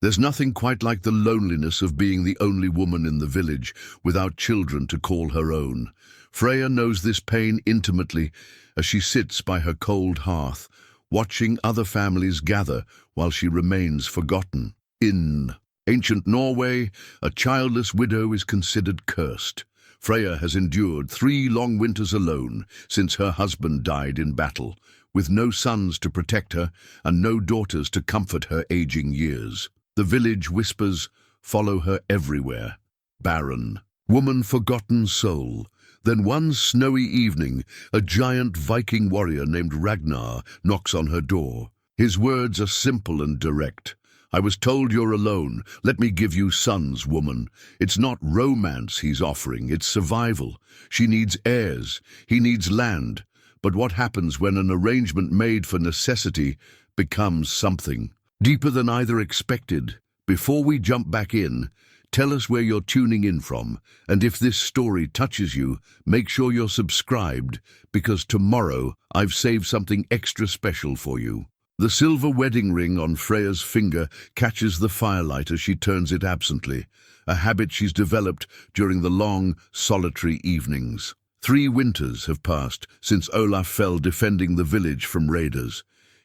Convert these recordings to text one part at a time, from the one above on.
There's nothing quite like the loneliness of being the only woman in the village without children to call her own. Freya knows this pain intimately as she sits by her cold hearth, watching other families gather while she remains forgotten. In ancient Norway, a childless widow is considered cursed. Freya has endured 3 long winters alone since her husband died in battle, with no sons to protect her and no daughters to comfort her aging years. The village whispers, follow her everywhere. Barren, woman, forgotten soul. Then one snowy evening, a giant Viking warrior named Ragnar knocks on her door. His words are simple and direct. I was told you're alone. Let me give you sons, woman. It's not romance he's offering, it's survival. She needs heirs. He needs land. But what happens when an arrangement made for necessity becomes something deeper than either expected? Before we jump back in, tell us where you're tuning in from, and if this story touches you, make sure you're subscribed, because tomorrow I've saved something extra special for you. The silver wedding ring on Freya's finger catches the firelight as she turns it absently, a habit she's developed during the long, solitary evenings. 3 winters have passed since Olaf fell defending the village from raiders,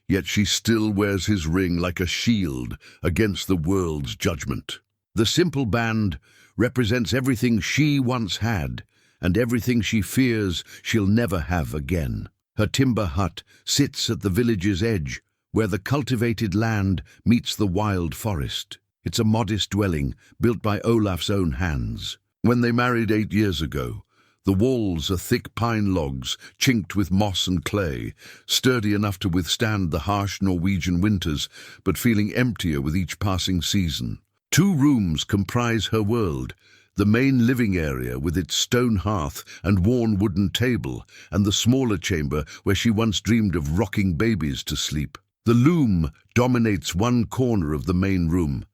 yet she still wears his ring like a shield against the world's judgment. The simple band represents everything she once had and everything she fears she'll never have again. Her timber hut sits at the village's edge, where the cultivated land meets the wild forest. It's a modest dwelling built by Olaf's own hands. When they married 8 years ago, the walls are thick pine logs, chinked with moss and clay, sturdy enough to withstand the harsh Norwegian winters, but feeling emptier with each passing season. 2 rooms comprise her world, the main living area with its stone hearth and worn wooden table, and the smaller chamber where she once dreamed of rocking babies to sleep. The loom dominates one corner of the main room,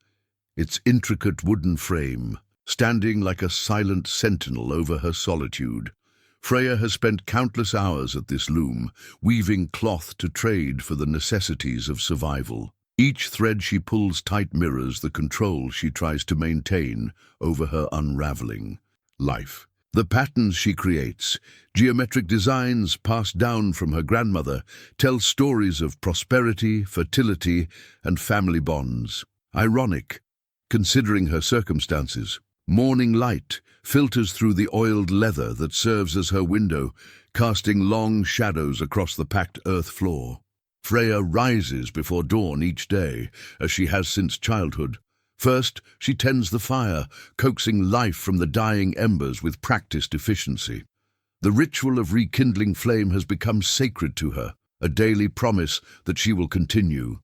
its intricate wooden frame standing like a silent sentinel over her solitude. Freya has spent countless hours at this loom, weaving cloth to trade for the necessities of survival. Each thread she pulls tight mirrors the control she tries to maintain over her unraveling life. The patterns she creates, geometric designs passed down from her grandmother, tell stories of prosperity, fertility, and family bonds. Ironic, considering her circumstances. Morning light filters through the oiled leather that serves as her window, casting long shadows across the packed earth floor. Freya rises before dawn each day, as she has since childhood. First, she tends the fire, coaxing life from the dying embers with practiced efficiency. The ritual of rekindling flame has become sacred to her, a daily promise that she will continue,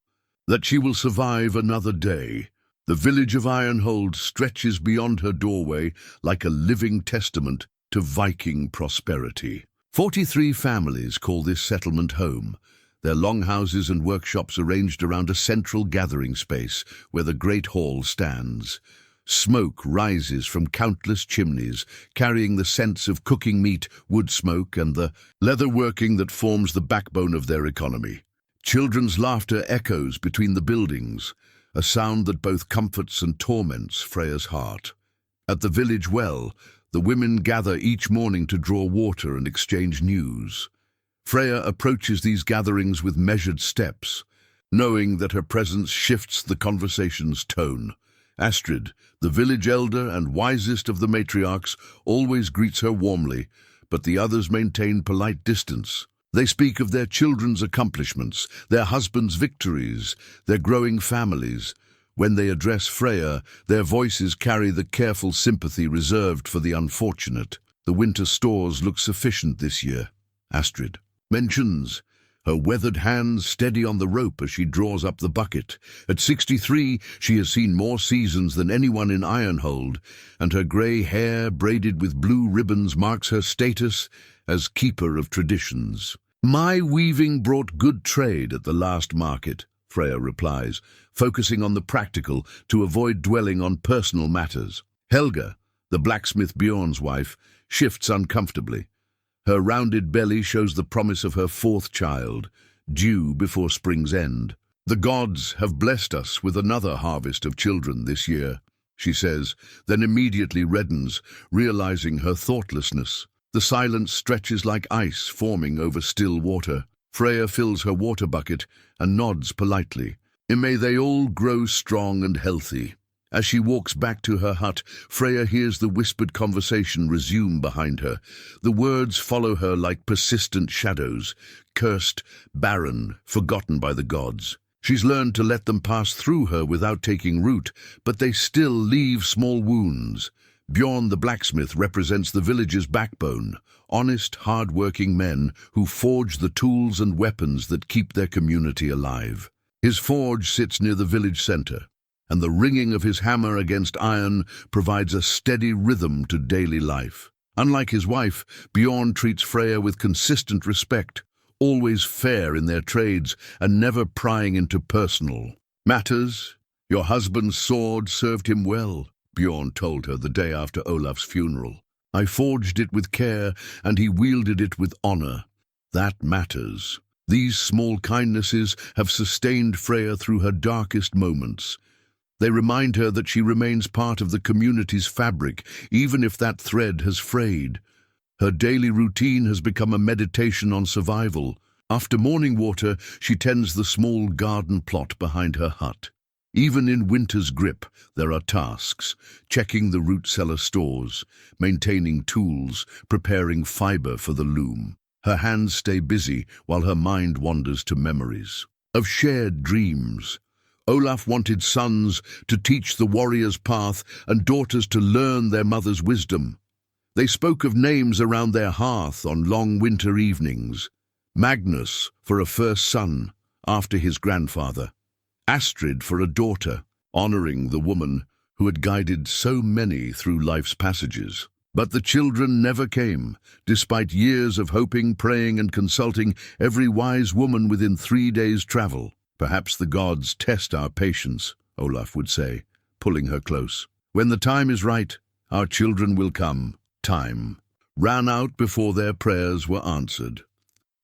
that she will survive another day. The village of Ironhold stretches beyond her doorway like a living testament to Viking prosperity. 43 families call this settlement home, their longhouses and workshops arranged around a central gathering space where the great hall stands. Smoke rises from countless chimneys, carrying the scents of cooking meat, wood smoke, and the leatherworking that forms the backbone of their economy. Children's laughter echoes between the buildings, a sound that both comforts and torments Freya's heart. At the village well, the women gather each morning to draw water and exchange news. Freya approaches these gatherings with measured steps, knowing that her presence shifts the conversation's tone. Astrid, the village elder and wisest of the matriarchs, always greets her warmly, but the others maintain polite distance. They speak of their children's accomplishments, their husbands' victories, their growing families. When they address Freya, their voices carry the careful sympathy reserved for the unfortunate. The winter stores look sufficient this year, Astrid mentions, her weathered hands steady on the rope as she draws up the bucket. At 63, she has seen more seasons than anyone in Ironhold, and her grey hair braided with blue ribbons marks her status as keeper of traditions. My weaving brought good trade at the last market, Freya replies, focusing on the practical to avoid dwelling on personal matters. Helga, the blacksmith Bjorn's wife, shifts uncomfortably. Her rounded belly shows the promise of her 4th child, due before spring's end. "The gods have blessed us with another harvest of children this year," she says, then immediately reddens, realizing her thoughtlessness. The silence stretches like ice forming over still water. Freya fills her water bucket and nods politely. "And may they all grow strong and healthy." As she walks back to her hut, Freya hears the whispered conversation resume behind her. The words follow her like persistent shadows, cursed, barren, forgotten by the gods. She's learned to let them pass through her without taking root, but they still leave small wounds. Bjorn the blacksmith represents the village's backbone, honest, hard-working men who forge the tools and weapons that keep their community alive. His forge sits near the village center, and the ringing of his hammer against iron provides a steady rhythm to daily life. Unlike his wife, Bjorn treats Freya with consistent respect, always fair in their trades and never prying into personal matters. "Your husband's sword served him well," Bjorn told her the day after Olaf's funeral. "I forged it with care, and he wielded it with honor. That matters." These small kindnesses have sustained Freya through her darkest moments. They remind her that she remains part of the community's fabric, even if that thread has frayed. Her daily routine has become a meditation on survival. After morning water, she tends the small garden plot behind her hut. Even in winter's grip, there are tasks: checking the root cellar stores, maintaining tools, preparing fiber for the loom. Her hands stay busy while her mind wanders to memories of shared dreams. Olaf wanted sons to teach the warrior's path and daughters to learn their mother's wisdom. They spoke of names around their hearth on long winter evenings. Magnus for a first son, after his grandfather. Astrid for a daughter, honoring the woman who had guided so many through life's passages. But the children never came, despite years of hoping, praying, and consulting every wise woman within 3 days' travel. "Perhaps the gods test our patience," Olaf would say, pulling her close. "When the time is right, our children will come." Time ran out before their prayers were answered.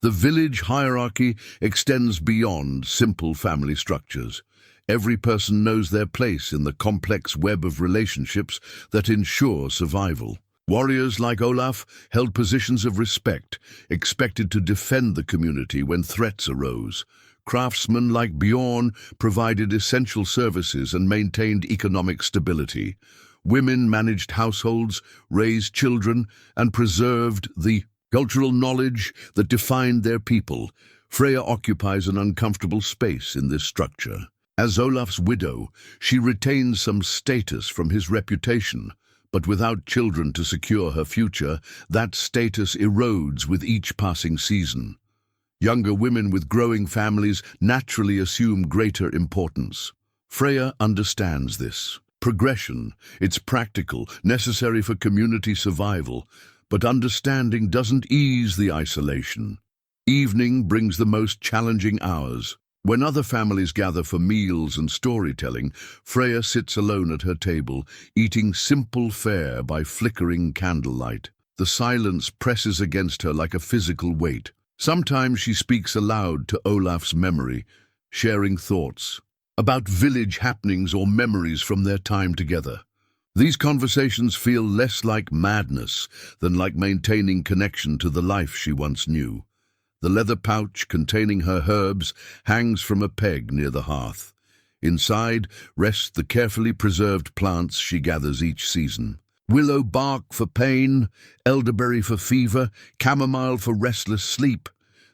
The village hierarchy extends beyond simple family structures. Every person knows their place in the complex web of relationships that ensure survival. Warriors like Olaf held positions of respect, expected to defend the community when threats arose. Craftsmen like Bjorn provided essential services and maintained economic stability. Women managed households, raised children, and preserved the cultural knowledge that defined their people. Freya occupies an uncomfortable space in this structure. As Olaf's widow, she retains some status from his reputation, but without children to secure her future, that status erodes with each passing season. Younger women with growing families naturally assume greater importance. Freya understands this. Progression, it's practical, necessary for community survival, but understanding doesn't ease the isolation. Evening brings the most challenging hours. When other families gather for meals and storytelling, Freya sits alone at her table, eating simple fare by flickering candlelight. The silence presses against her like a physical weight. Sometimes she speaks aloud to Olaf's memory, sharing thoughts about village happenings or memories from their time together. These conversations feel less like madness than like maintaining connection to the life she once knew. The leather pouch containing her herbs hangs from a peg near the hearth. Inside rest the carefully preserved plants she gathers each season. Willow bark for pain, elderberry for fever, chamomile for restless sleep.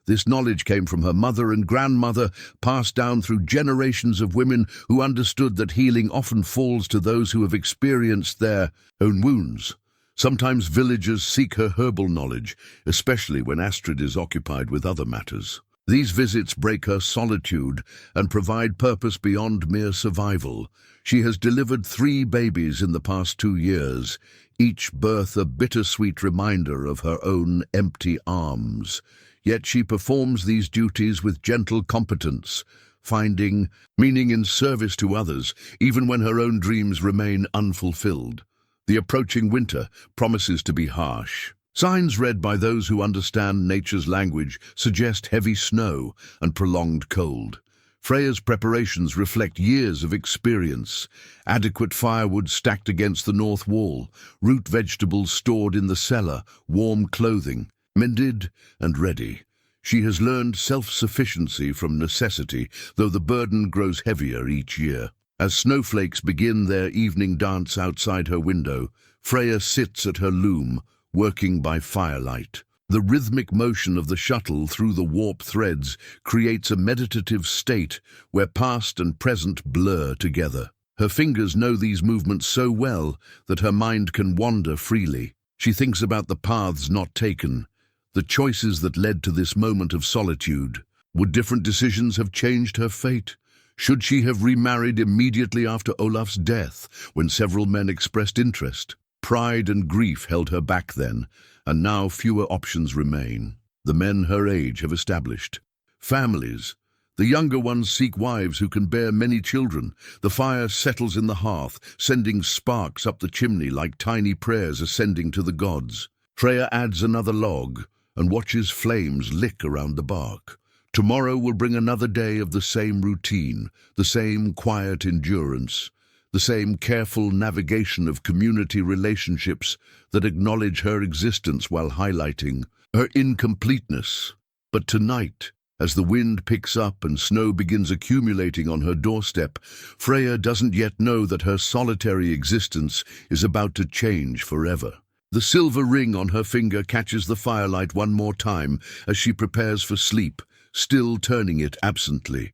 This knowledge came from her mother and grandmother, passed down through generations of women who understood that healing often falls to those who have experienced their own wounds. Sometimes villagers seek her herbal knowledge, especially when Astrid is occupied with other matters. These visits break her solitude and provide purpose beyond mere survival. She has delivered 3 babies in the past 2 years, each birth a bittersweet reminder of her own empty arms. Yet she performs these duties with gentle competence, finding meaning in service to others, even when her own dreams remain unfulfilled. The approaching winter promises to be harsh. Signs read by those who understand nature's language suggest heavy snow and prolonged cold. Freya's preparations reflect years of experience. Adequate firewood stacked against the north wall, root vegetables stored in the cellar, warm clothing, mended and ready. She has learned self-sufficiency from necessity, though the burden grows heavier each year. As snowflakes begin their evening dance outside her window, Freya sits at her loom, working by firelight. The rhythmic motion of the shuttle through the warp threads creates a meditative state where past and present blur together. Her fingers know these movements so well that her mind can wander freely. She thinks about the paths not taken, the choices that led to this moment of solitude. Would different decisions have changed her fate? Should she have remarried immediately after Olaf's death, when several men expressed interest? Pride and grief held her back then, and now fewer options remain. The men her age have established families. The younger ones seek wives who can bear many children. The fire settles in the hearth, sending sparks up the chimney like tiny prayers ascending to the gods. Freya adds another log and watches flames lick around the bark. Tomorrow will bring another day of the same routine, the same quiet endurance, the same careful navigation of community relationships that acknowledge her existence while highlighting her incompleteness. But tonight, as the wind picks up and snow begins accumulating on her doorstep, Freya doesn't yet know that her solitary existence is about to change forever. The silver ring on her finger catches the firelight one more time as she prepares for sleep, still turning it absently.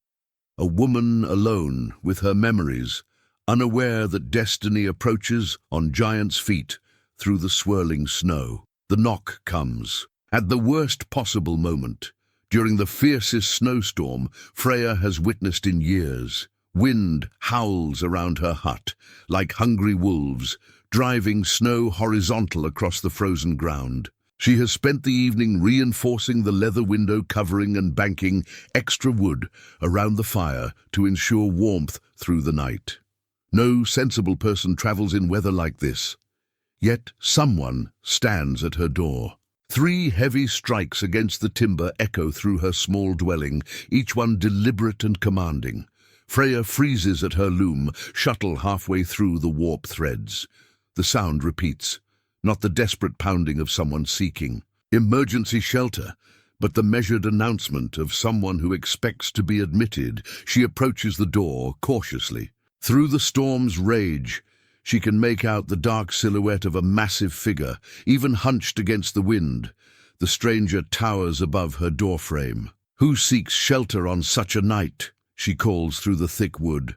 A woman alone with her memories, unaware that destiny approaches on giant's feet through the swirling snow. The knock comes. At the worst possible moment, during the fiercest snowstorm Freya has witnessed in years. Wind howls around her hut, like hungry wolves, driving snow horizontal across the frozen ground. She has spent the evening reinforcing the leather window covering and banking extra wood around the fire to ensure warmth through the night. No sensible person travels in weather like this. Yet someone stands at her door. 3 heavy strikes against the timber echo through her small dwelling, each one deliberate and commanding. Freya freezes at her loom, shuttle halfway through the warp threads. The sound repeats. Not the desperate pounding of someone seeking emergency shelter, but the measured announcement of someone who expects to be admitted. She approaches the door cautiously. Through the storm's rage, she can make out the dark silhouette of a massive figure, even hunched against the wind. The stranger towers above her doorframe. "Who seeks shelter on such a night?" she calls through the thick wood.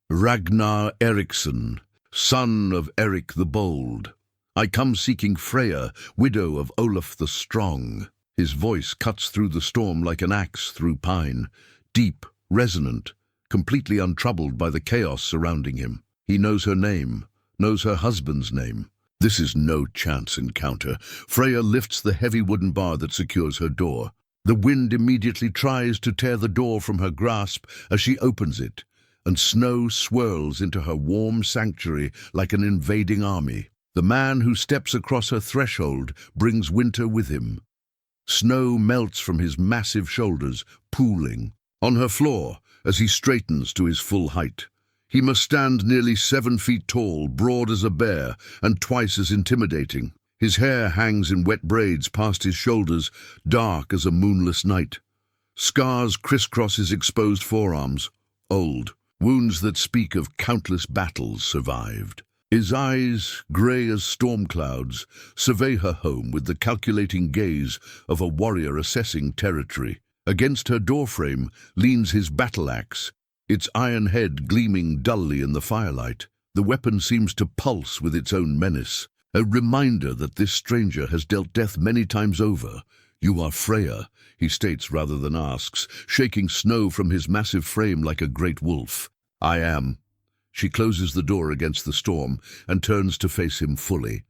"Ragnar Eriksson, son of Eric the Bold. I come seeking Freya, widow of Olaf the Strong." His voice cuts through the storm like an axe through pine, deep, resonant, completely untroubled by the chaos surrounding him. He knows her name, knows her husband's name. This is no chance encounter. Freya lifts the heavy wooden bar that secures her door. The wind immediately tries to tear the door from her grasp as she opens it, and snow swirls into her warm sanctuary like an invading army. The man who steps across her threshold brings winter with him. Snow melts from his massive shoulders, pooling on her floor as he straightens to his full height. He must stand nearly 7 feet tall, broad as a bear, and twice as intimidating. His hair hangs in wet braids past his shoulders, dark as a moonless night. Scars crisscross his exposed forearms, old, wounds that speak of countless battles survived. His eyes, grey as storm clouds, survey her home with the calculating gaze of a warrior assessing territory. Against her doorframe leans his battle axe, its iron head gleaming dully in the firelight. The weapon seems to pulse with its own menace, a reminder that this stranger has dealt death many times over. "You are Freya," he states rather than asks, shaking snow from his massive frame like a great wolf. "I am." She closes the door against the storm and turns to face him fully.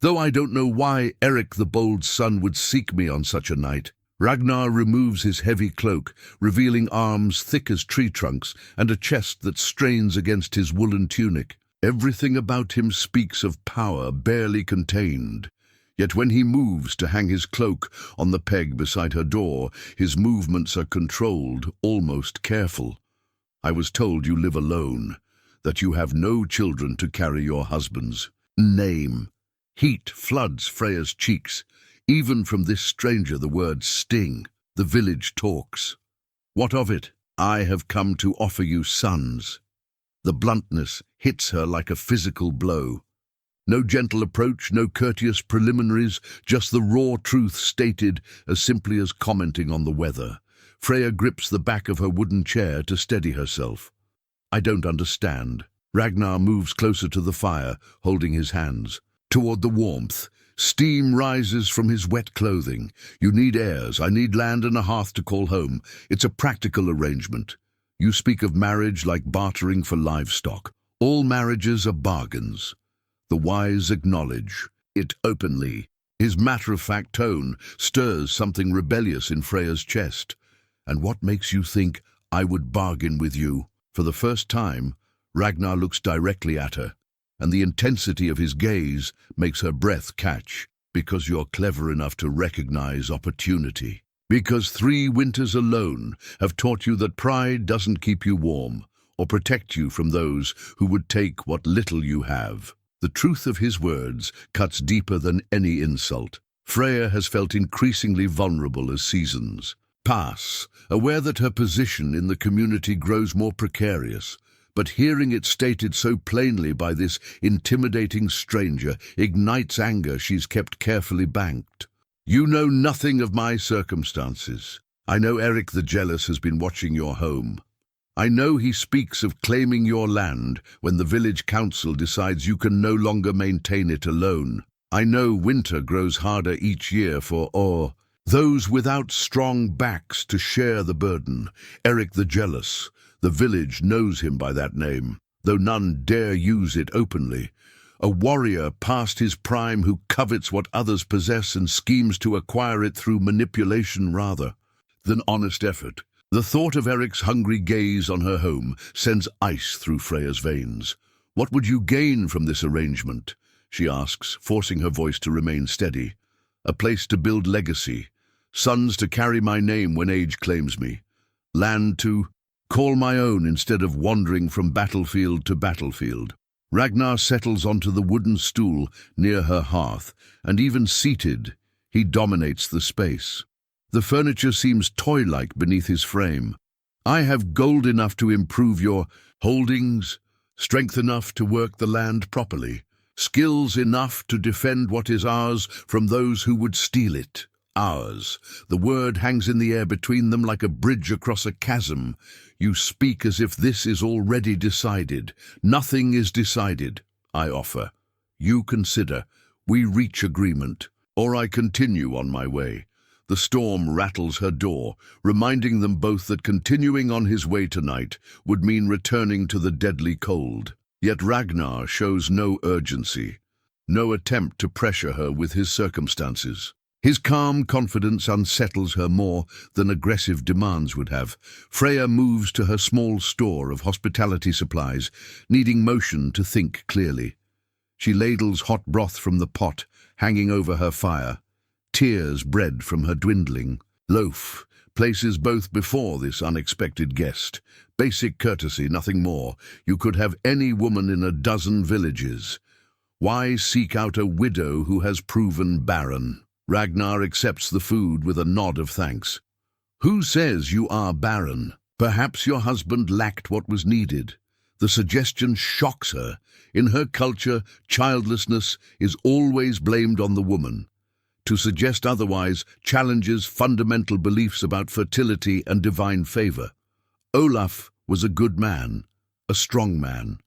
"Though I don't know why Eric the Bold's son would seek me on such a night." Ragnar removes his heavy cloak, revealing arms thick as tree trunks and a chest that strains against his woolen tunic. Everything about him speaks of power barely contained. Yet when he moves to hang his cloak on the peg beside her door, his movements are controlled, almost careful. I was told you live alone, that you have no children to carry your husband's name. Heat floods Freya's cheeks. Even from this stranger the words sting. The village talks. What of it? I have come to offer you sons. The bluntness hits her like a physical blow. No gentle approach, no courteous preliminaries, just the raw truth stated as simply as commenting on the weather. Freya grips the back of her wooden chair to steady herself. I don't understand. Ragnar moves closer to the fire, holding his hands. Toward the warmth, steam rises from his wet clothing. You need heirs. I need land and a hearth to call home. It's a practical arrangement. You speak of marriage like bartering for livestock. All marriages are bargains. The wise acknowledge it openly. His matter-of-fact tone stirs something rebellious in Freya's chest. And what makes you think I would bargain with you? For the first time, Ragnar looks directly at her, and the intensity of his gaze makes her breath catch. Because you're clever enough to recognize opportunity. Because 3 winters alone have taught you that pride doesn't keep you warm or protect you from those who would take what little you have. The truth of his words cuts deeper than any insult. Freya has felt increasingly vulnerable as seasons pass, aware that her position in the community grows more precarious. But hearing it stated so plainly by this intimidating stranger ignites anger she's kept carefully banked. You know nothing of my circumstances. I know Eric the Jealous has been watching your home. I know he speaks of claiming your land when the village council decides you can no longer maintain it alone. I know winter grows harder each year for those without strong backs to share the burden. Eric the Jealous. The village knows him by that name, though none dare use it openly. A warrior past his prime who covets what others possess and schemes to acquire it through manipulation rather than honest effort. The thought of Eric's hungry gaze on her home sends ice through Freya's veins. What would you gain from this arrangement? She asks, forcing her voice to remain steady. A place to build legacy. Sons to carry my name when age claims me. Land to call my own instead of wandering from battlefield to battlefield. Ragnar settles onto the wooden stool near her hearth, and even seated, he dominates the space. The furniture seems toy-like beneath his frame. I have gold enough to improve your holdings, strength enough to work the land properly, skills enough to defend what is ours from those who would steal it. Ours. The word hangs in the air between them like a bridge across a chasm. You speak as if this is already decided. Nothing is decided, I offer. You consider. We reach agreement, or I continue on my way. The storm rattles her door, reminding them both that continuing on his way tonight would mean returning to the deadly cold. Yet Ragnar shows no urgency, no attempt to pressure her with his circumstances. His calm confidence unsettles her more than aggressive demands would have. Freya moves to her small store of hospitality supplies, needing motion to think clearly. She ladles hot broth from the pot, hanging over her fire. Tears bred from her dwindling loaf, places both before this unexpected guest. Basic courtesy, nothing more. You could have any woman in a dozen villages. Why seek out a widow who has proven barren? Ragnar accepts the food with a nod of thanks. Who says you are barren? Perhaps your husband lacked what was needed. The suggestion shocks her. In her culture, childlessness is always blamed on the woman. To suggest otherwise challenges fundamental beliefs about fertility and divine favor. Olaf was a good man, a strong man.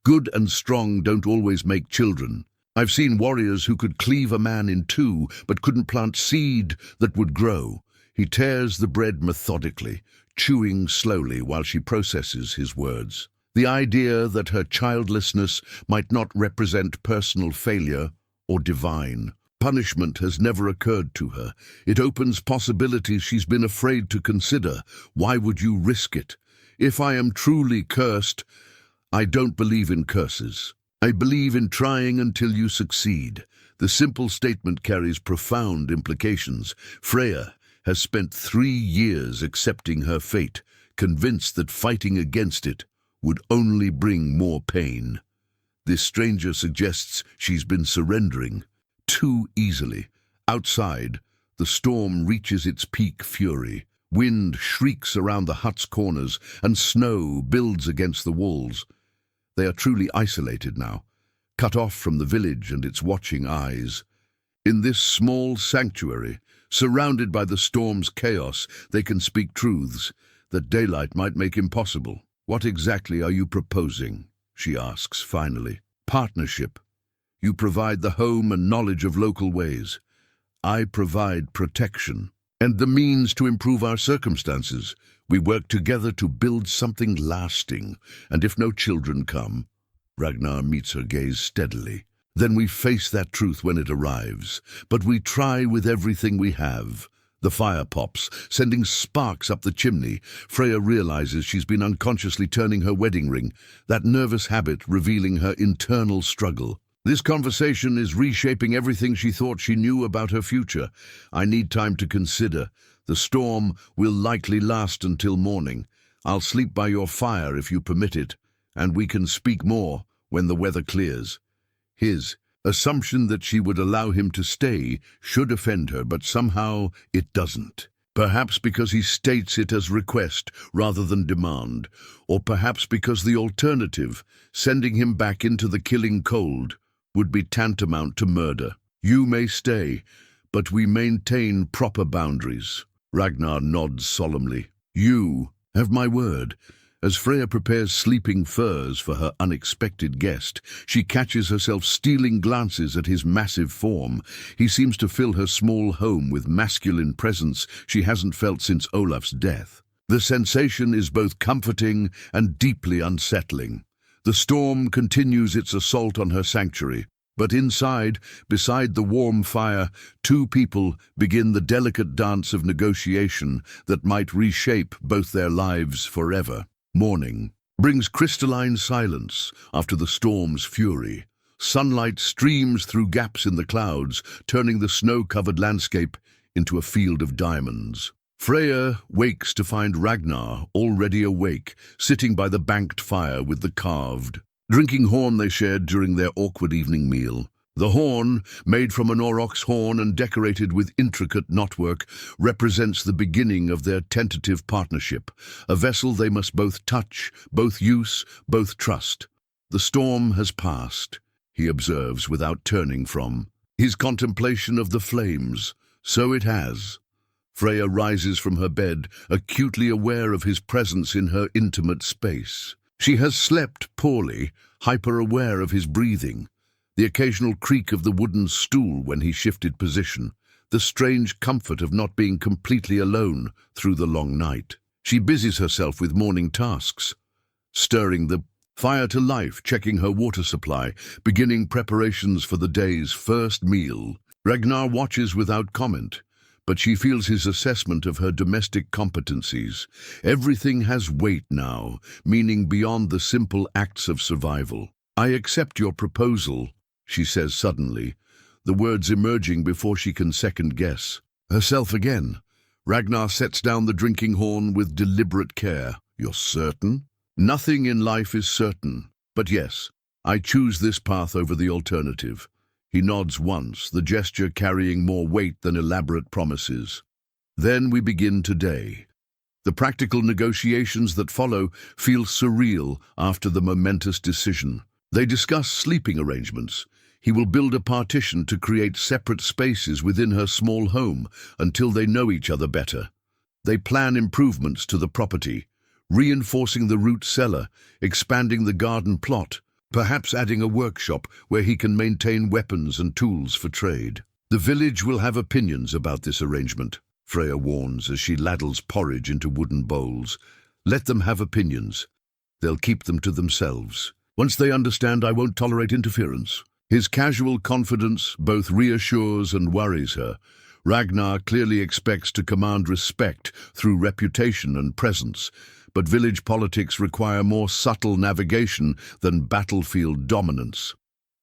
Good and strong don't always make children. I've seen warriors who could cleave a man in two, but couldn't plant seed that would grow. He tears the bread methodically, chewing slowly while she processes his words. The idea that her childlessness might not represent personal failure or divine punishment has never occurred to her. It opens possibilities she's been afraid to consider. Why would you risk it? If I am truly cursed, I don't believe in curses. I believe in trying until you succeed. The simple statement carries profound implications. Freya has spent 3 years accepting her fate, convinced that fighting against it would only bring more pain. This stranger suggests she's been surrendering too easily. Outside, the storm reaches its peak fury. Wind shrieks around the hut's corners, and snow builds against the walls. They are truly isolated now, cut off from the village and its watching eyes. In this small sanctuary, surrounded by the storm's chaos, they can speak truths that daylight might make impossible. "What exactly are you proposing?" she asks finally. "Partnership. You provide the home and knowledge of local ways. I provide protection and the means to improve our circumstances. We work together to build something lasting, and if no children come," Ragnar meets her gaze steadily, "then we face that truth when it arrives. But we try with everything we have." The fire pops, sending sparks up the chimney. Freya realizes she's been unconsciously turning her wedding ring, that nervous habit revealing her internal struggle. "This conversation is reshaping everything she thought she knew about her future. I need time to consider. The storm will likely last until morning. I'll sleep by your fire if you permit it, and we can speak more when the weather clears." His assumption that she would allow him to stay should offend her, but somehow it doesn't. Perhaps because he states it as request rather than demand, or perhaps because the alternative, sending him back into the killing cold, would be tantamount to murder. "You may stay, but we maintain proper boundaries." Ragnar nods solemnly. "You have my word." As Freya prepares sleeping furs for her unexpected guest, she catches herself stealing glances at his massive form. He seems to fill her small home with masculine presence she hasn't felt since Olaf's death. The sensation is both comforting and deeply unsettling. The storm continues its assault on her sanctuary, but inside, beside the warm fire, two people begin the delicate dance of negotiation that might reshape both their lives forever. Morning brings crystalline silence after the storm's fury. Sunlight streams through gaps in the clouds, turning the snow-covered landscape into a field of diamonds. Freya wakes to find Ragnar already awake, sitting by the banked fire with the carved drinking horn they shared during their awkward evening meal. The horn, made from an aurochs horn and decorated with intricate knotwork, represents the beginning of their tentative partnership, a vessel they must both touch, both use, both trust. "The storm has passed," he observes without turning from his contemplation of the flames. "So it has." Freya rises from her bed, acutely aware of his presence in her intimate space. She has slept poorly, hyper-aware of his breathing, the occasional creak of the wooden stool when he shifted position, the strange comfort of not being completely alone through the long night. She busies herself with morning tasks, stirring the fire to life, checking her water supply, beginning preparations for the day's first meal. Ragnar watches without comment, but she feels his assessment of her domestic competencies. Everything has weight now, meaning beyond the simple acts of survival. "I accept your proposal," she says suddenly, the words emerging before she can second-guess herself again. Ragnar sets down the drinking horn with deliberate care. "You're certain?" "Nothing in life is certain, but yes, I choose this path over the alternative." He nods once, the gesture carrying more weight than elaborate promises. Then we begin today. The practical negotiations that follow feel surreal after the momentous decision. They discuss sleeping arrangements. He will build a partition to create separate spaces within her small home until they know each other better. They plan improvements to the property, reinforcing the root cellar, expanding the garden plot, perhaps adding a workshop where he can maintain weapons and tools for trade. "The village will have opinions about this arrangement," Freya warns as she ladles porridge into wooden bowls. "Let them have opinions. They'll keep them to themselves. Once they understand, I won't tolerate interference." His casual confidence both reassures and worries her. Ragnar clearly expects to command respect through reputation and presence, but village politics require more subtle navigation than battlefield dominance.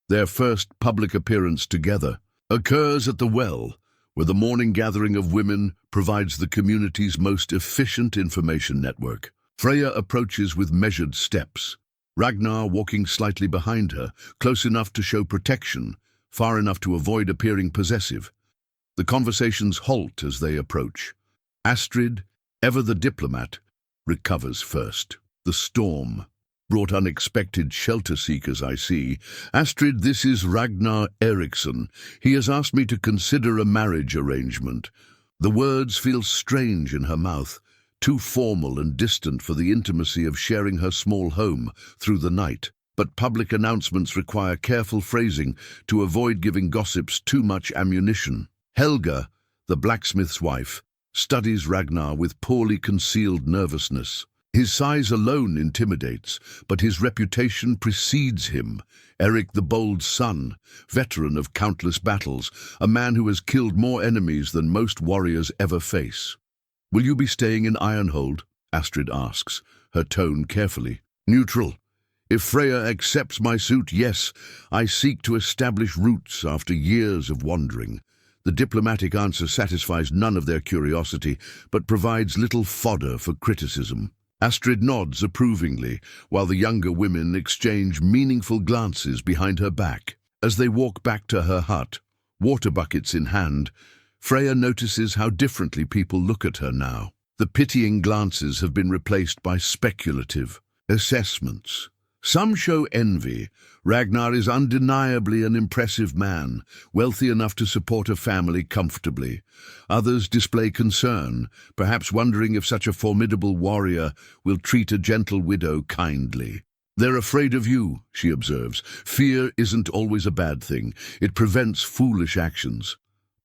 Their first public appearance together occurs at the well, where the morning gathering of women provides the community's most efficient information network. Freya approaches with measured steps, Ragnar walking slightly behind her, close enough to show protection, far enough to avoid appearing possessive. The conversations halt as they approach. Astrid, ever the diplomat, recovers first. The storm brought unexpected shelter seekers, I see. Astrid, this is Ragnar Eriksson. He has asked me to consider a marriage arrangement. The words feel strange in her mouth, too formal and distant for the intimacy of sharing her small home through the night. But public announcements require careful phrasing to avoid giving gossips too much ammunition. Helga, the blacksmith's wife, studies Ragnar with poorly concealed nervousness. His size alone intimidates, but his reputation precedes him. Eric the Bold's son, veteran of countless battles, a man who has killed more enemies than most warriors ever face. "Will you be staying in Ironhold?" Astrid asks, her tone carefully. "Neutral. If Freya accepts my suit, yes, I seek to establish roots after years of wandering." The diplomatic answer satisfies none of their curiosity, but provides little fodder for criticism. Astrid nods approvingly, while the younger women exchange meaningful glances behind her back. As they walk back to her hut, water buckets in hand, Freya notices how differently people look at her now. The pitying glances have been replaced by speculative assessments. Some show envy. Ragnar is undeniably an impressive man, wealthy enough to support a family comfortably. Others display concern, perhaps wondering if such a formidable warrior will treat a gentle widow kindly. "They're afraid of you," she observes. "Fear isn't always a bad thing. It prevents foolish actions.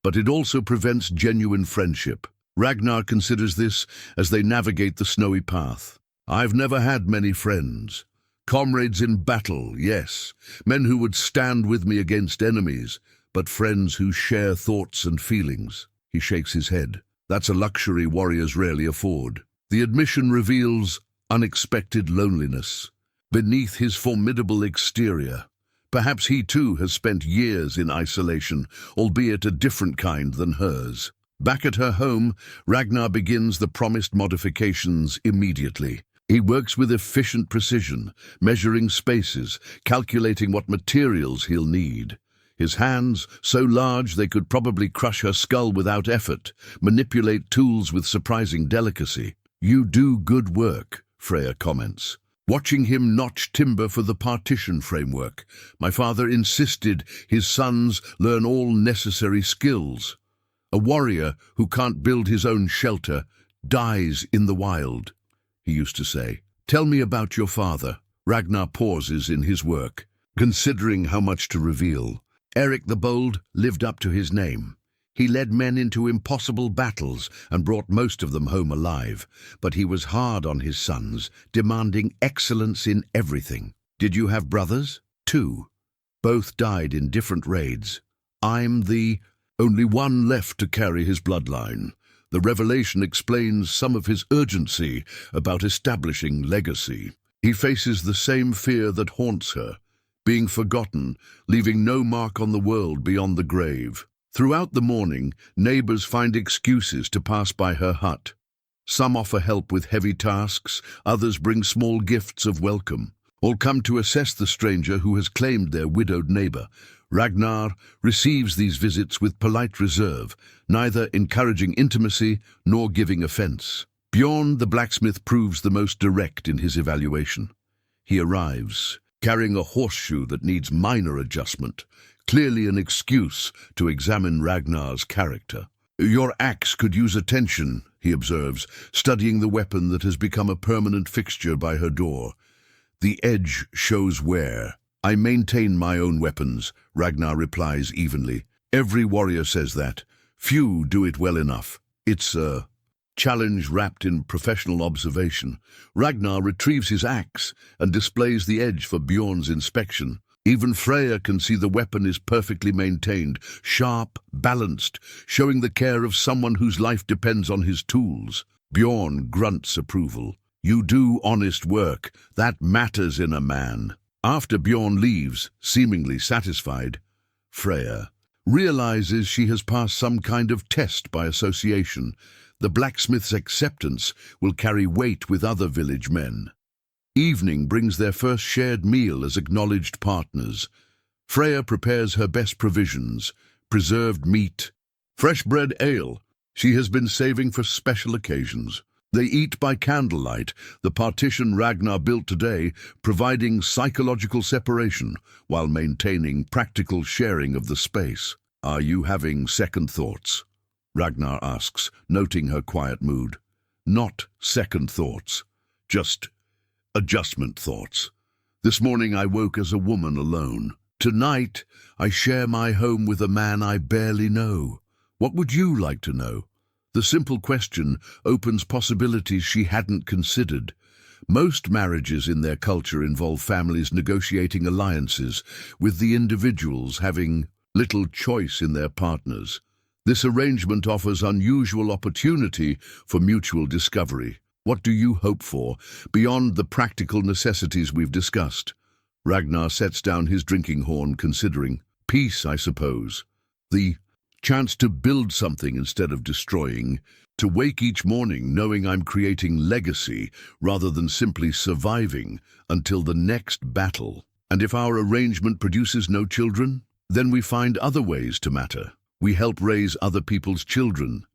But it also prevents genuine friendship." Ragnar considers this as they navigate the snowy path. "I've never had many friends. Comrades in battle, yes, men who would stand with me against enemies, but friends who share thoughts and feelings." He shakes his head. "That's a luxury warriors rarely afford." The admission reveals unexpected loneliness beneath his formidable exterior. Perhaps he too has spent years in isolation, albeit a different kind than hers. Back at her home, Ragnar begins the promised modifications immediately. He works with efficient precision, measuring spaces, calculating what materials he'll need. His hands, so large they could probably crush her skull without effort, manipulate tools with surprising delicacy. "You do good work," Freya comments. Watching him notch timber for the partition framework, my father insisted his sons learn all necessary skills. "A warrior who can't build his own shelter dies in the wild," he used to say. "Tell me about your father." Ragnar pauses in his work, considering how much to reveal. Eric the Bold lived up to his name. He led men into impossible battles and brought most of them home alive, but he was hard on his sons, demanding excellence in everything. "Did you have brothers?" "Two. Both died in different raids. I'm the only one left to carry his bloodline." The revelation explains some of his urgency about establishing legacy. He faces the same fear that haunts her, being forgotten, leaving no mark on the world beyond the grave. Throughout the morning, neighbors find excuses to pass by her hut. Some offer help with heavy tasks, others bring small gifts of welcome. All come to assess the stranger who has claimed their widowed neighbor. Ragnar receives these visits with polite reserve, neither encouraging intimacy nor giving offense. Bjorn the blacksmith proves the most direct in his evaluation. He arrives, carrying a horseshoe that needs minor adjustment, clearly an excuse to examine Ragnar's character. "Your axe could use attention," he observes, studying the weapon that has become a permanent fixture by her door. "The edge shows wear." "I maintain my own weapons," Ragnar replies evenly. "Every warrior says that. Few do it well enough. It's a challenge wrapped in professional observation." Ragnar retrieves his axe and displays the edge for Bjorn's inspection. Even Freya can see the weapon is perfectly maintained, sharp, balanced, showing the care of someone whose life depends on his tools. Bjorn grunts approval. "You do honest work. That matters in a man." After Bjorn leaves, seemingly satisfied, Freya realizes she has passed some kind of test by association. The blacksmith's acceptance will carry weight with other village men. Evening brings their first shared meal as acknowledged partners. Freya prepares her best provisions, preserved meat, fresh bread ale. She has been saving for special occasions. They eat by candlelight, the partition Ragnar built today, providing psychological separation while maintaining practical sharing of the space. "Are you having second thoughts?" Ragnar asks, noting her quiet mood. "Not second thoughts, just adjustment thoughts. This morning I woke as a woman alone. Tonight I share my home with a man I barely know. What would you like to know?" The simple question opens possibilities she hadn't considered. Most marriages in their culture involve families negotiating alliances, with the individuals having little choice in their partners. This arrangement offers unusual opportunity for mutual discovery. What do you hope for, beyond the practical necessities we've discussed? Ragnar sets down his drinking horn, considering. Peace, I suppose. The chance to build something instead of destroying. To wake each morning knowing I'm creating legacy rather than simply surviving until the next battle. And if our arrangement produces no children, then we find other ways to matter. We help raise other people's children.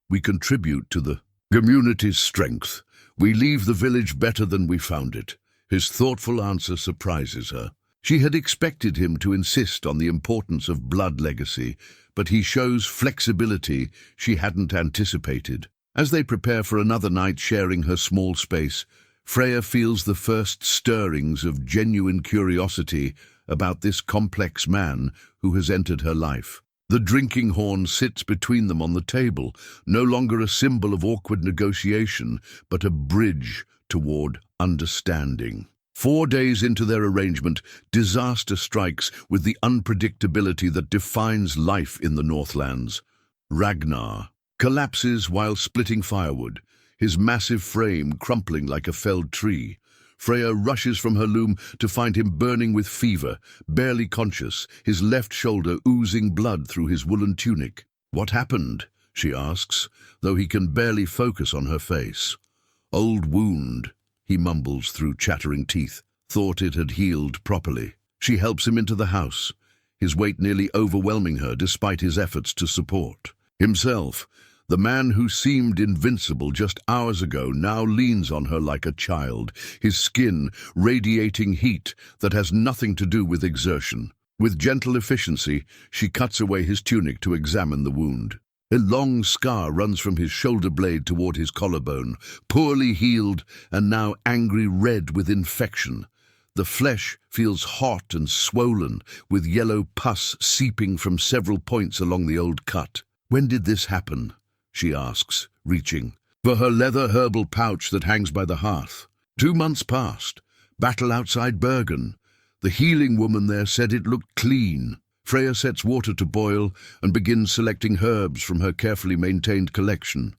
We contribute to the community's strength. We leave the village better than we found it. His thoughtful answer surprises her. She had expected him to insist on the importance of blood legacy, but he shows flexibility she hadn't anticipated. As they prepare for another night sharing her small space, Freya feels the first stirrings of genuine curiosity about this complex man who has entered her life. The drinking horn sits between them on the table, no longer a symbol of awkward negotiation, but a bridge toward understanding. 4 days into their arrangement, disaster strikes with the unpredictability that defines life in the Northlands. Ragnar collapses while splitting firewood, his massive frame crumpling like a felled tree. Freya rushes from her loom to find him burning with fever, barely conscious, his left shoulder oozing blood through his woolen tunic. "What happened?" she asks, though he can barely focus on her face. "Old wound," he mumbles through chattering teeth. Thought it had healed properly. She helps him into the house, his weight nearly overwhelming her despite his efforts to support. Himself, the man who seemed invincible just hours ago, now leans on her like a child, his skin radiating heat that has nothing to do with exertion. With gentle efficiency, she cuts away his tunic to examine the wound. A long scar runs from his shoulder blade toward his collarbone, poorly healed and now angry red with infection. The flesh feels hot and swollen, with yellow pus seeping from several points along the old cut. "When did this happen?" she asks, reaching for her leather herbal pouch that hangs by the hearth. 2 months past. Battle outside Bergen. The healing woman there said it looked clean. Freya sets water to boil and begins selecting herbs from her carefully maintained collection.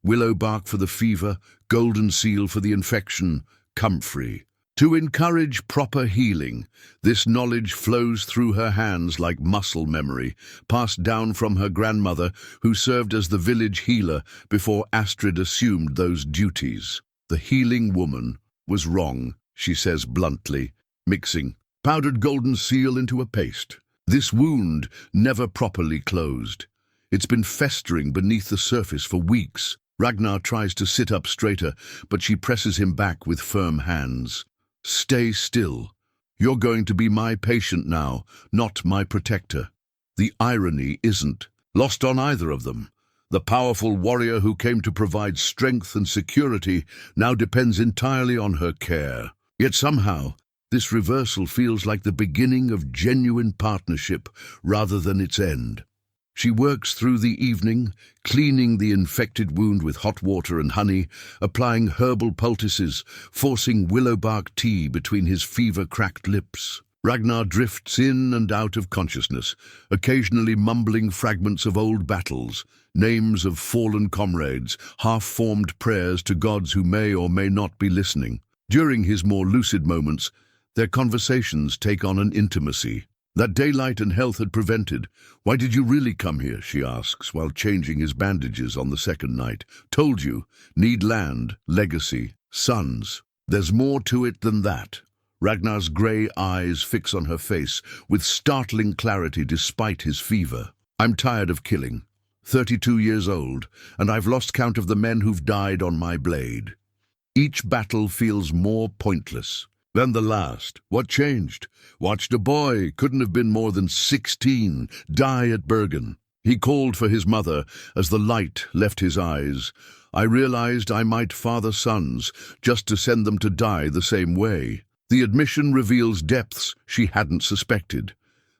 Willow bark for the fever, golden seal for the infection, comfrey. To encourage proper healing, this knowledge flows through her hands like muscle memory, passed down from her grandmother, who served as the village healer before Astrid assumed those duties. The healing woman was wrong, she says bluntly, mixing powdered golden seal into a paste. This wound never properly closed. It's been festering beneath the surface for weeks. Ragnar tries to sit up straighter, but she presses him back with firm hands. "Stay still. You're going to be my patient now, not my protector." The irony isn't lost on either of them. The powerful warrior who came to provide strength and security now depends entirely on her care. Yet somehow, this reversal feels like the beginning of genuine partnership rather than its end. She works through the evening, cleaning the infected wound with hot water and honey, applying herbal poultices, forcing willow bark tea between his fever-cracked lips. Ragnar drifts in and out of consciousness, occasionally mumbling fragments of old battles, names of fallen comrades, half-formed prayers to gods who may or may not be listening. During his more lucid moments, their conversations take on an intimacy. That daylight and health had prevented. Why did you really come here, she asks, while changing his bandages on the second night. Told you, need land, legacy, sons. There's more to it than that. Ragnar's grey eyes fix on her face with startling clarity despite his fever. I'm tired of killing. 32 years old, and I've lost count of the men who've died on my blade. Each battle feels more pointless than the last. What changed? Watched a boy, couldn't have been more than 16, die at Bergen. He called for his mother as the light left his eyes. I realized I might father sons just to send them to die the same way. The admission reveals depths she hadn't suspected.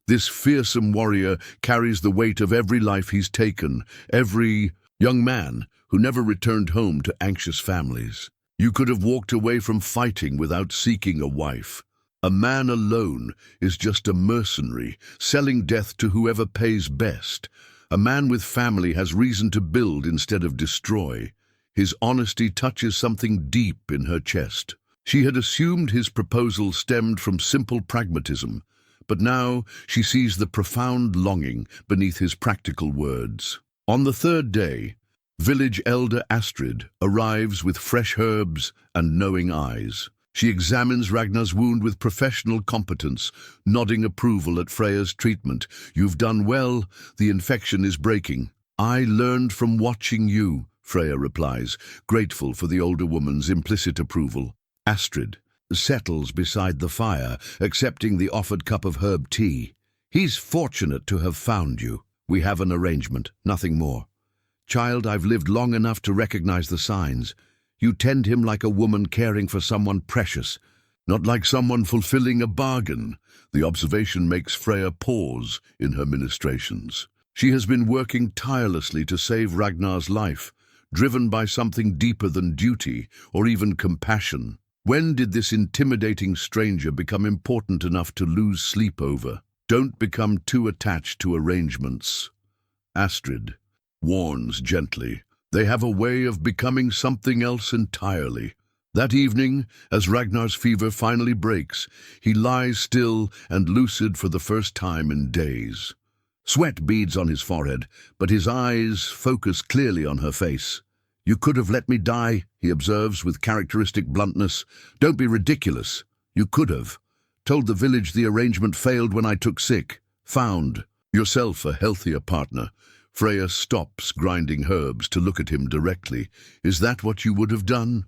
This fearsome warrior carries the weight of every life he's taken, every young man who never returned home to anxious families. You could have walked away from fighting without seeking a wife. A man alone is just a mercenary, selling death to whoever pays best. A man with family has reason to build instead of destroy. His honesty touches something deep in her chest. She had assumed his proposal stemmed from simple pragmatism, but now she sees the profound longing beneath his practical words. On the third day, village elder Astrid arrives with fresh herbs and knowing eyes. She examines Ragnar's wound with professional competence, nodding approval at Freya's treatment. You've done well, the infection is breaking. I learned from watching you, Freya replies, grateful for the older woman's implicit approval. Astrid settles beside the fire, accepting the offered cup of herb tea. He's fortunate to have found you. We have an arrangement, nothing more. Child, I've lived long enough to recognize the signs. You tend him like a woman caring for someone precious, not like someone fulfilling a bargain. The observation makes Freya pause in her ministrations. She has been working tirelessly to save Ragnar's life, driven by something deeper than duty or even compassion. When did this intimidating stranger become important enough to lose sleep over? Don't become too attached to arrangements. Astrid warns gently. They have a way of becoming something else entirely. That evening, as Ragnar's fever finally breaks, he lies still and lucid for the first time in days. Sweat beads on his forehead, but his eyes focus clearly on her face. You could have let me die, he observes with characteristic bluntness. Don't be ridiculous. You could have. Told the village the arrangement failed when I took sick. Found yourself a healthier partner. Freya stops grinding herbs to look at him directly. Is that what you would have done?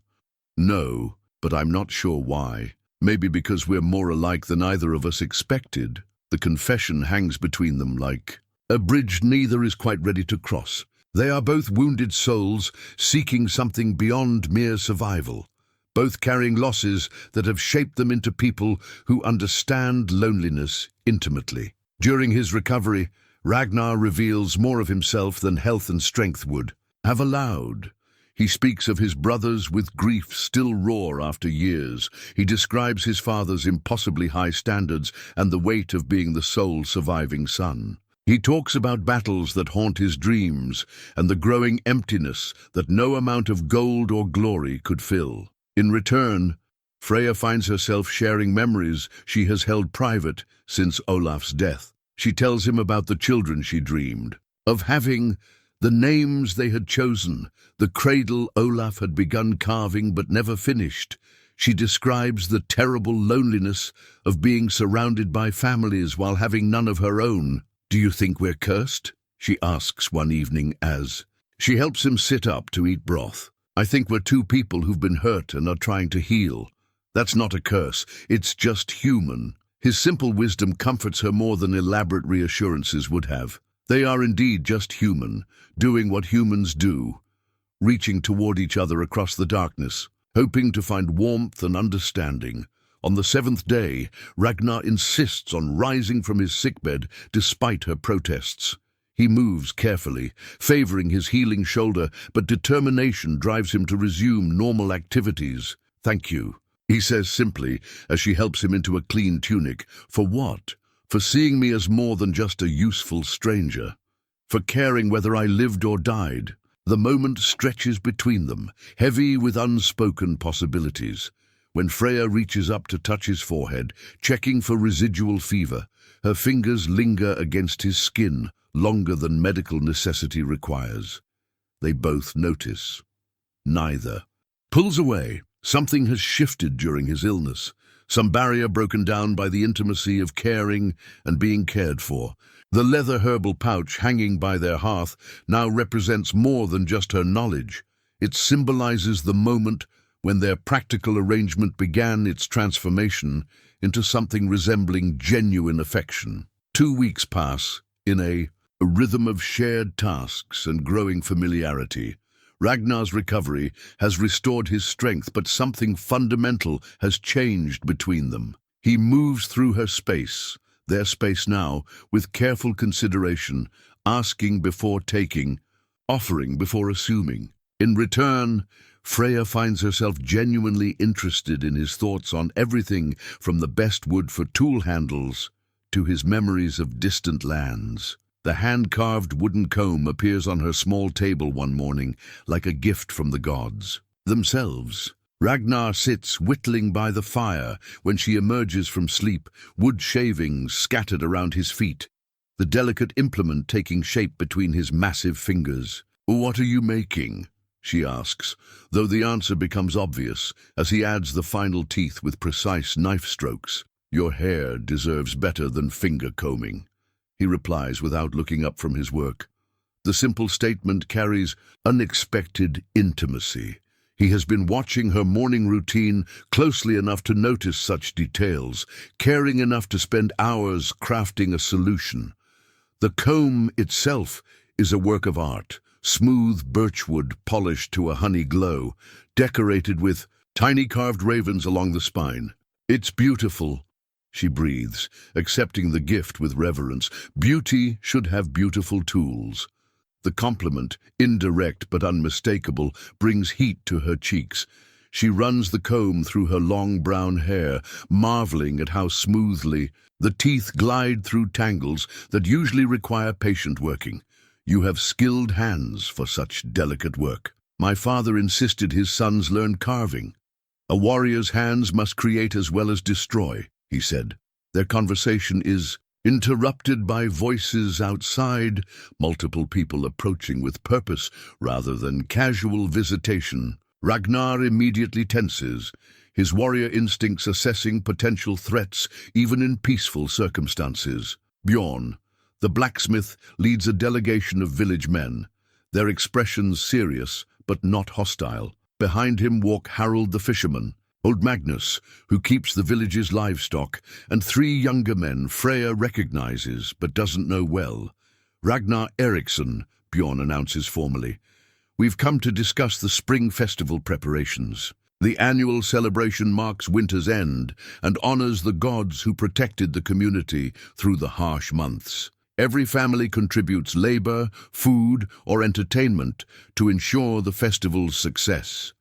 No, but I'm not sure why. Maybe because we're more alike than either of us expected. The confession hangs between them like a bridge neither is quite ready to cross. They are both wounded souls seeking something beyond mere survival, both carrying losses that have shaped them into people who understand loneliness intimately. During his recovery, Ragnar reveals more of himself than health and strength would have allowed. He speaks of his brothers with grief still raw after years. He describes his father's impossibly high standards and the weight of being the sole surviving son. He talks about battles that haunt his dreams and the growing emptiness that no amount of gold or glory could fill. In return, Freya finds herself sharing memories she has held private since Olaf's death. She tells him about the children she dreamed of having, the names they had chosen, the cradle Olaf had begun carving but never finished. She describes the terrible loneliness of being surrounded by families while having none of her own. Do you think we're cursed? She asks one evening as she helps him sit up to eat broth. I think we're two people who've been hurt and are trying to heal. That's not a curse, it's just human. His simple wisdom comforts her more than elaborate reassurances would have. They are indeed just human, doing what humans do, reaching toward each other across the darkness, hoping to find warmth and understanding. On the seventh day, Ragnar insists on rising from his sickbed despite her protests. He moves carefully, favoring his healing shoulder, but determination drives him to resume normal activities. Thank you, he says simply as she helps him into a clean tunic. For what? For seeing me as more than just a useful stranger. For caring whether I lived or died. The moment stretches between them, heavy with unspoken possibilities. When Freya reaches up to touch his forehead, checking for residual fever, Her fingers linger against his skin longer than medical necessity requires. They both notice. Neither pulls away. Something has shifted during his illness. Some barrier broken down by the intimacy of caring and being cared for. The leather herbal pouch hanging by their hearth now represents more than just her knowledge. It symbolizes the moment when their practical arrangement began its transformation into something resembling genuine affection. 2 weeks pass in a rhythm of shared tasks and growing familiarity. Ragnar's recovery has restored his strength, but something fundamental has changed between them. He moves through her space, their space now, with careful consideration, asking before taking, offering before assuming. In return, Freya finds herself genuinely interested in his thoughts on everything from the best wood for tool handles to his memories of distant lands. The hand-carved wooden comb appears on her small table one morning, like a gift from the gods themselves. Ragnar sits whittling by the fire when she emerges from sleep, wood shavings scattered around his feet, the delicate implement taking shape between his massive fingers. "What are you making?" she asks, though the answer becomes obvious as he adds the final teeth with precise knife strokes. "Your hair deserves better than finger combing," he replies without looking up from his work. The simple statement carries unexpected intimacy. He has been watching her morning routine closely enough to notice such details, caring enough to spend hours crafting a solution. The comb itself is a work of art, smooth birchwood polished to a honey glow, decorated with tiny carved ravens along the spine. "It's beautiful," she breathes, accepting the gift with reverence. Beauty should have beautiful tools. The compliment, indirect but unmistakable, brings heat to her cheeks. She runs the comb through her long brown hair, marveling at how smoothly the teeth glide through tangles that usually require patient working. "You have skilled hands for such delicate work. My father insisted his sons learn carving. A warrior's hands must create as well as destroy," he said. Their conversation is interrupted by voices outside, multiple people approaching with purpose rather than casual visitation. Ragnar immediately tenses, his warrior instincts assessing potential threats even in peaceful circumstances. Bjorn, the blacksmith, leads a delegation of village men, their expressions serious but not hostile. Behind him walk Harold the fisherman, old Magnus, who keeps the village's livestock, and 3 younger men Freya recognizes but doesn't know well. "Ragnar Eriksson," Bjorn announces formally. "We've come to discuss the spring festival preparations. The annual celebration marks winter's end and honors the gods who protected the community through the harsh months. Every family contributes labor, food, or entertainment to ensure the festival's success.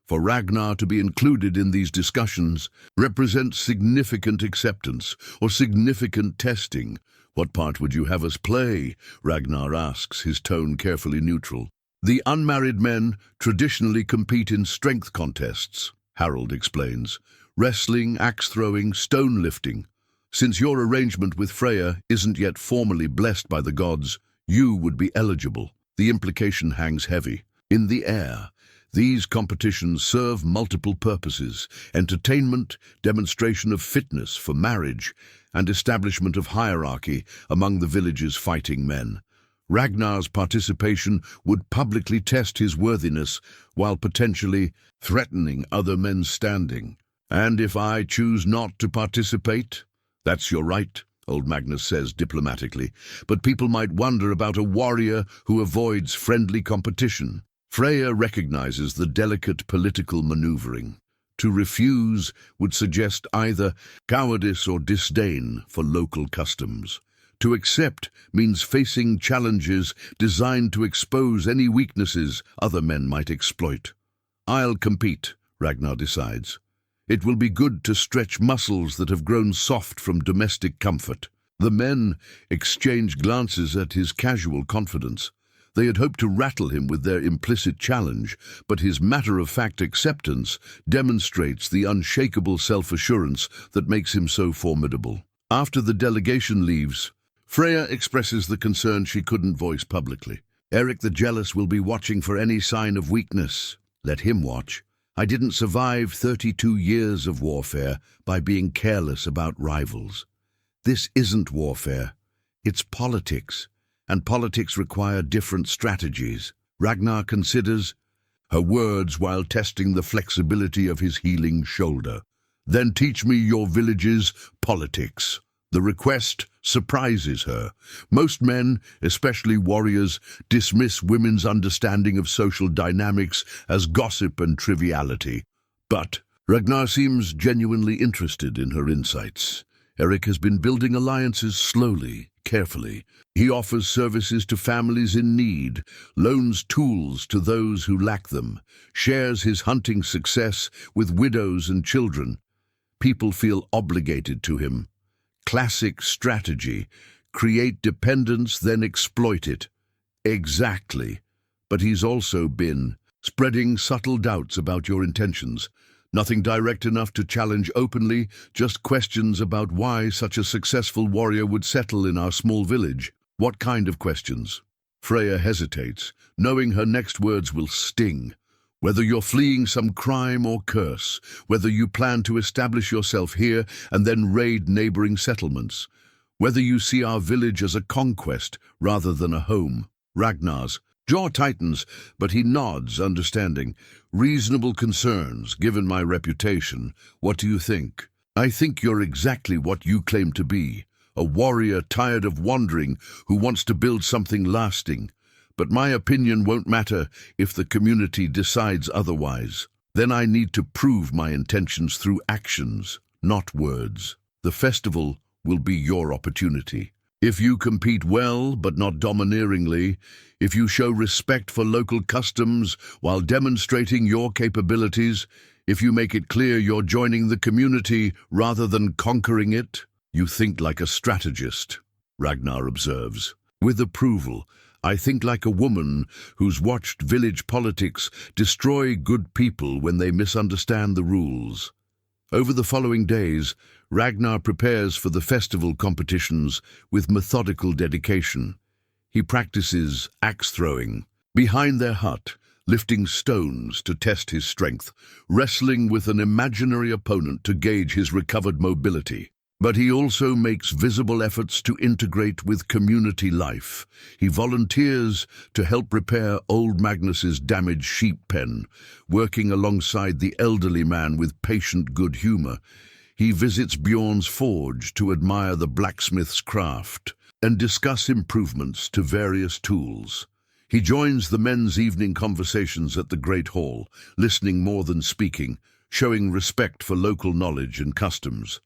For Ragnar to be included in these discussions represents significant acceptance or significant testing. "What part would you have us play?" Ragnar asks, his tone carefully neutral. "The unmarried men traditionally compete in strength contests," Harold explains. "Wrestling, axe-throwing, stone-lifting. Since your arrangement with Freya isn't yet formally blessed by the gods, you would be eligible." The implication hangs heavy in the air. These competitions serve multiple purposes: entertainment, demonstration of fitness for marriage, and establishment of hierarchy among the village's fighting men. Ragnar's participation would publicly test his worthiness while potentially threatening other men's standing. "And if I choose not to participate?" "That's your right," old Magnus says diplomatically, "but people might wonder about a warrior who avoids friendly competition." Freya recognizes the delicate political maneuvering. To refuse would suggest either cowardice or disdain for local customs. To accept means facing challenges designed to expose any weaknesses other men might exploit. "I'll compete," Ragnar decides. "It will be good to stretch muscles that have grown soft from domestic comfort." The men exchange glances at his casual confidence. They had hoped to rattle him with their implicit challenge, but his matter-of-fact acceptance demonstrates the unshakable self-assurance that makes him so formidable. After the delegation leaves, Freya expresses the concern she couldn't voice publicly. Eric the Jealous will be watching for any sign of weakness. Let him watch. I didn't survive 32 years of warfare by being careless about rivals. This isn't warfare. It's politics, and politics require different strategies. Ragnar considers her words while testing the flexibility of his healing shoulder. Then teach me your village's politics. The request surprises her. Most men, especially warriors, dismiss women's understanding of social dynamics as gossip and triviality. But Ragnar seems genuinely interested in her insights. Eric has been building alliances slowly, carefully. He offers services to families in need, loans tools to those who lack them, shares his hunting success with widows and children. People feel obligated to him. Classic strategy. Create dependence, then exploit it. Exactly. But he's also been spreading subtle doubts about your intentions. Nothing direct enough to challenge openly, just questions about why such a successful warrior would settle in our small village. What kind of questions? Freya hesitates, knowing her next words will sting. Whether you're fleeing some crime or curse, whether you plan to establish yourself here and then raid neighboring settlements, whether you see our village as a conquest rather than a home. Ragnar's jaw tightens, but he nods, understanding. Reasonable concerns, given my reputation. What do you think? I think you're exactly what you claim to be, a warrior tired of wandering who wants to build something lasting. But my opinion won't matter if the community decides otherwise. Then I need to prove my intentions through actions, not words. The festival will be your opportunity. If you compete well, but not domineeringly, if you show respect for local customs while demonstrating your capabilities, if you make it clear you're joining the community rather than conquering it, you think like a strategist, Ragnar observes. With approval, I think like a woman who's watched village politics destroy good people when they misunderstand the rules. Over the following days, Ragnar prepares for the festival competitions with methodical dedication. He practices axe throwing behind their hut, lifting stones to test his strength, wrestling with an imaginary opponent to gauge his recovered mobility. But he also makes visible efforts to integrate with community life. He volunteers to help repair old Magnus's damaged sheep pen, working alongside the elderly man with patient good humor. He visits Bjorn's forge to admire the blacksmith's craft and discuss improvements to various tools. He joins the men's evening conversations at the Great Hall, listening more than speaking, showing respect for local knowledge and customs.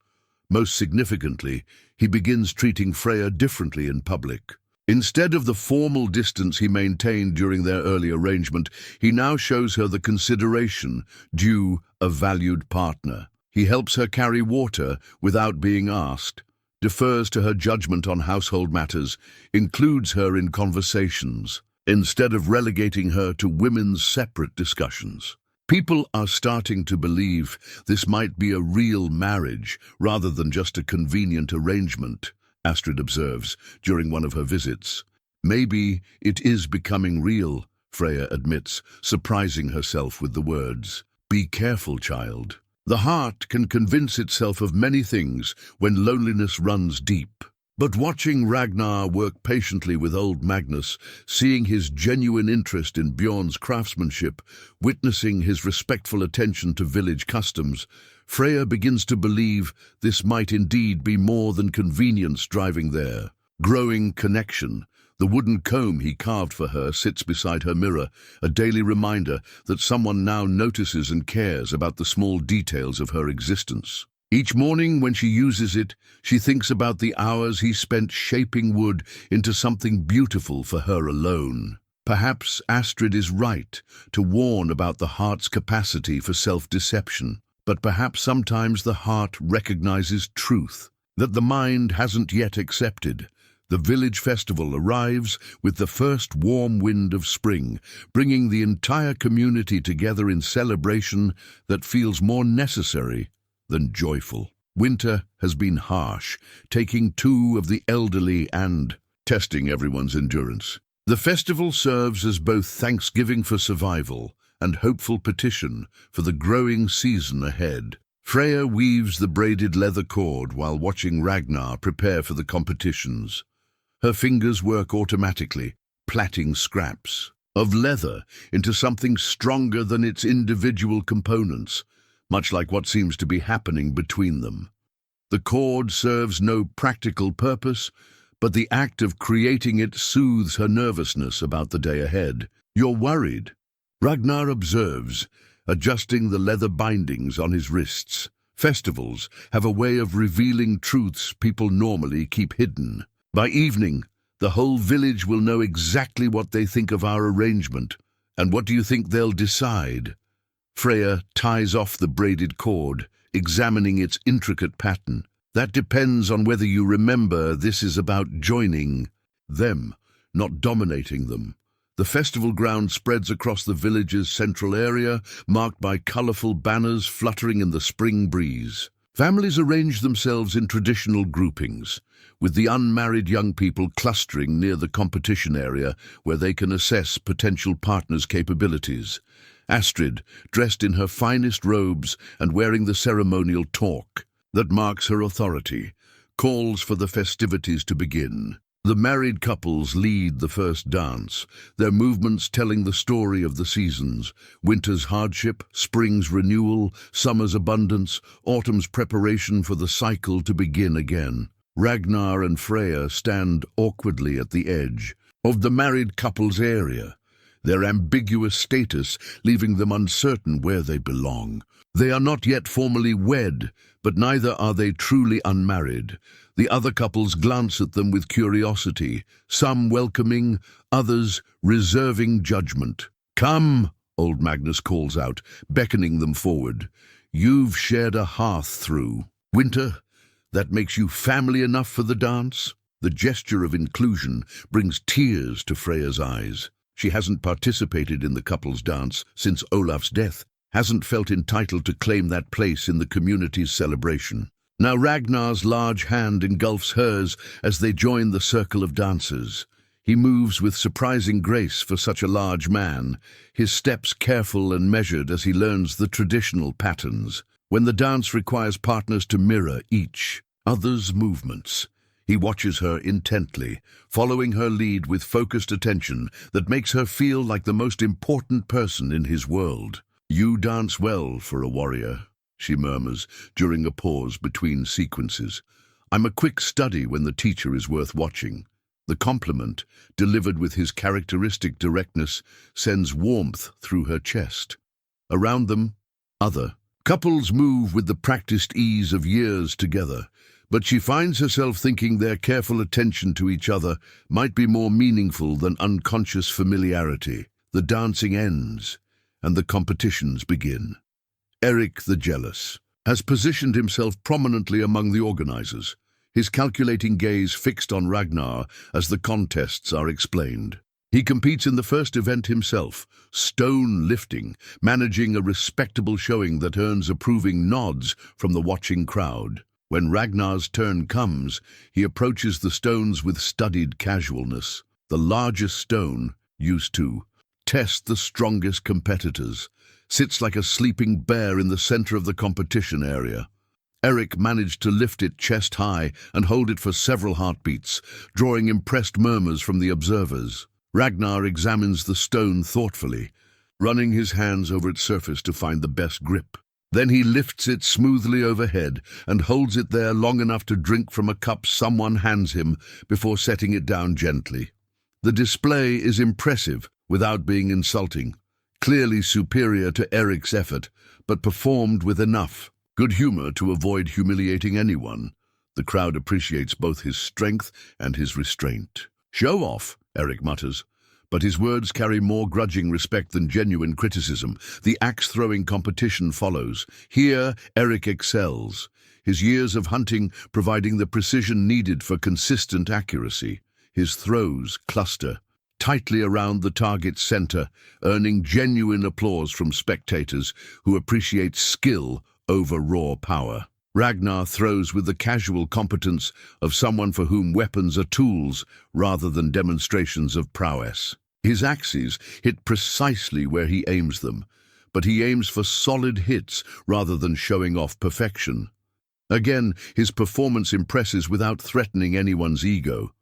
Most significantly, he begins treating Freya differently in public. Instead of the formal distance he maintained during their early arrangement, he now shows her the consideration due a valued partner. He helps her carry water without being asked, defers to her judgment on household matters, includes her in conversations, instead of relegating her to women's separate discussions. People are starting to believe this might be a real marriage rather than just a convenient arrangement, Astrid observes during one of her visits. Maybe it is becoming real, Freya admits, surprising herself with the words, "Be careful, child." The heart can convince itself of many things when loneliness runs deep. But watching Ragnar work patiently with old Magnus, seeing his genuine interest in Bjorn's craftsmanship, witnessing his respectful attention to village customs, Freya begins to believe this might indeed be more than convenience driving their growing connection. The wooden comb he carved for her sits beside her mirror, a daily reminder that someone now notices and cares about the small details of her existence. Each morning when she uses it, she thinks about the hours he spent shaping wood into something beautiful for her alone. Perhaps Astrid is right to warn about the heart's capacity for self-deception, but perhaps sometimes the heart recognizes truth that the mind hasn't yet accepted. The village festival arrives with the first warm wind of spring, bringing the entire community together in celebration that feels more necessary than joyful. Winter has been harsh, taking two of the elderly and testing everyone's endurance. The festival serves as both thanksgiving for survival and hopeful petition for the growing season ahead. Freya weaves the braided leather cord while watching Ragnar prepare for the competitions. Her fingers work automatically, plaiting scraps of leather into something stronger than its individual components, much like what seems to be happening between them. The cord serves no practical purpose, but the act of creating it soothes her nervousness about the day ahead. "You're worried," Ragnar observes, adjusting the leather bindings on his wrists. Festivals have a way of revealing truths people normally keep hidden. By evening, the whole village will know exactly what they think of our arrangement. And what do you think they'll decide? Freya ties off the braided cord, examining its intricate pattern. That depends on whether you remember this is about joining them, not dominating them. The festival ground spreads across the village's central area, marked by colorful banners fluttering in the spring breeze. Families arrange themselves in traditional groupings, with the unmarried young people clustering near the competition area where they can assess potential partners' capabilities. Astrid, dressed in her finest robes and wearing the ceremonial torque that marks her authority, calls for the festivities to begin. The married couples lead the first dance, their movements telling the story of the seasons: winter's hardship, spring's renewal, summer's abundance, autumn's preparation for the cycle to begin again. Ragnar and Freya stand awkwardly at the edge of the married couple's area, their ambiguous status leaving them uncertain where they belong. They are not yet formally wed, but neither are they truly unmarried. The other couples glance at them with curiosity, some welcoming, others reserving judgment. "Come," old Magnus calls out, beckoning them forward. "You've shared a hearth through winter. That makes you family enough for the dance?" The gesture of inclusion brings tears to Freya's eyes. She hasn't participated in the couple's dance since Olaf's death, hasn't felt entitled to claim that place in the community's celebration. Now Ragnar's large hand engulfs hers as they join the circle of dancers. He moves with surprising grace for such a large man, his steps careful and measured as he learns the traditional patterns. When the dance requires partners to mirror each other's movements, he watches her intently, following her lead with focused attention that makes her feel like the most important person in his world. "You dance well for a warrior," she murmurs during a pause between sequences. "I'm a quick study when the teacher is worth watching." The compliment, delivered with his characteristic directness, sends warmth through her chest. Around them, other couples move with the practiced ease of years together, but she finds herself thinking their careful attention to each other might be more meaningful than unconscious familiarity. The dancing ends, and the competitions begin. Eric the Jealous has positioned himself prominently among the organizers, his calculating gaze fixed on Ragnar as the contests are explained. He competes in the first event himself, stone lifting, managing a respectable showing that earns approving nods from the watching crowd. When Ragnar's turn comes, he approaches the stones with studied casualness. The largest stone, used to test the strongest competitors, sits like a sleeping bear in the center of the competition area. Eric managed to lift it chest high and hold it for several heartbeats, drawing impressed murmurs from the observers. Ragnar examines the stone thoughtfully, running his hands over its surface to find the best grip. Then he lifts it smoothly overhead and holds it there long enough to drink from a cup someone hands him before setting it down gently. The display is impressive without being insulting, clearly superior to Eric's effort, but performed with enough good humor to avoid humiliating anyone. The crowd appreciates both his strength and his restraint. "Show off," Eric mutters, but his words carry more grudging respect than genuine criticism. The axe-throwing competition follows. Here, Eric excels, his years of hunting providing the precision needed for consistent accuracy. His throws cluster tightly around the target's center, earning genuine applause from spectators who appreciate skill over raw power. Ragnar throws with the casual competence of someone for whom weapons are tools rather than demonstrations of prowess. His axes hit precisely where he aims them, but he aims for solid hits rather than showing off perfection. Again, his performance impresses without threatening anyone's ego.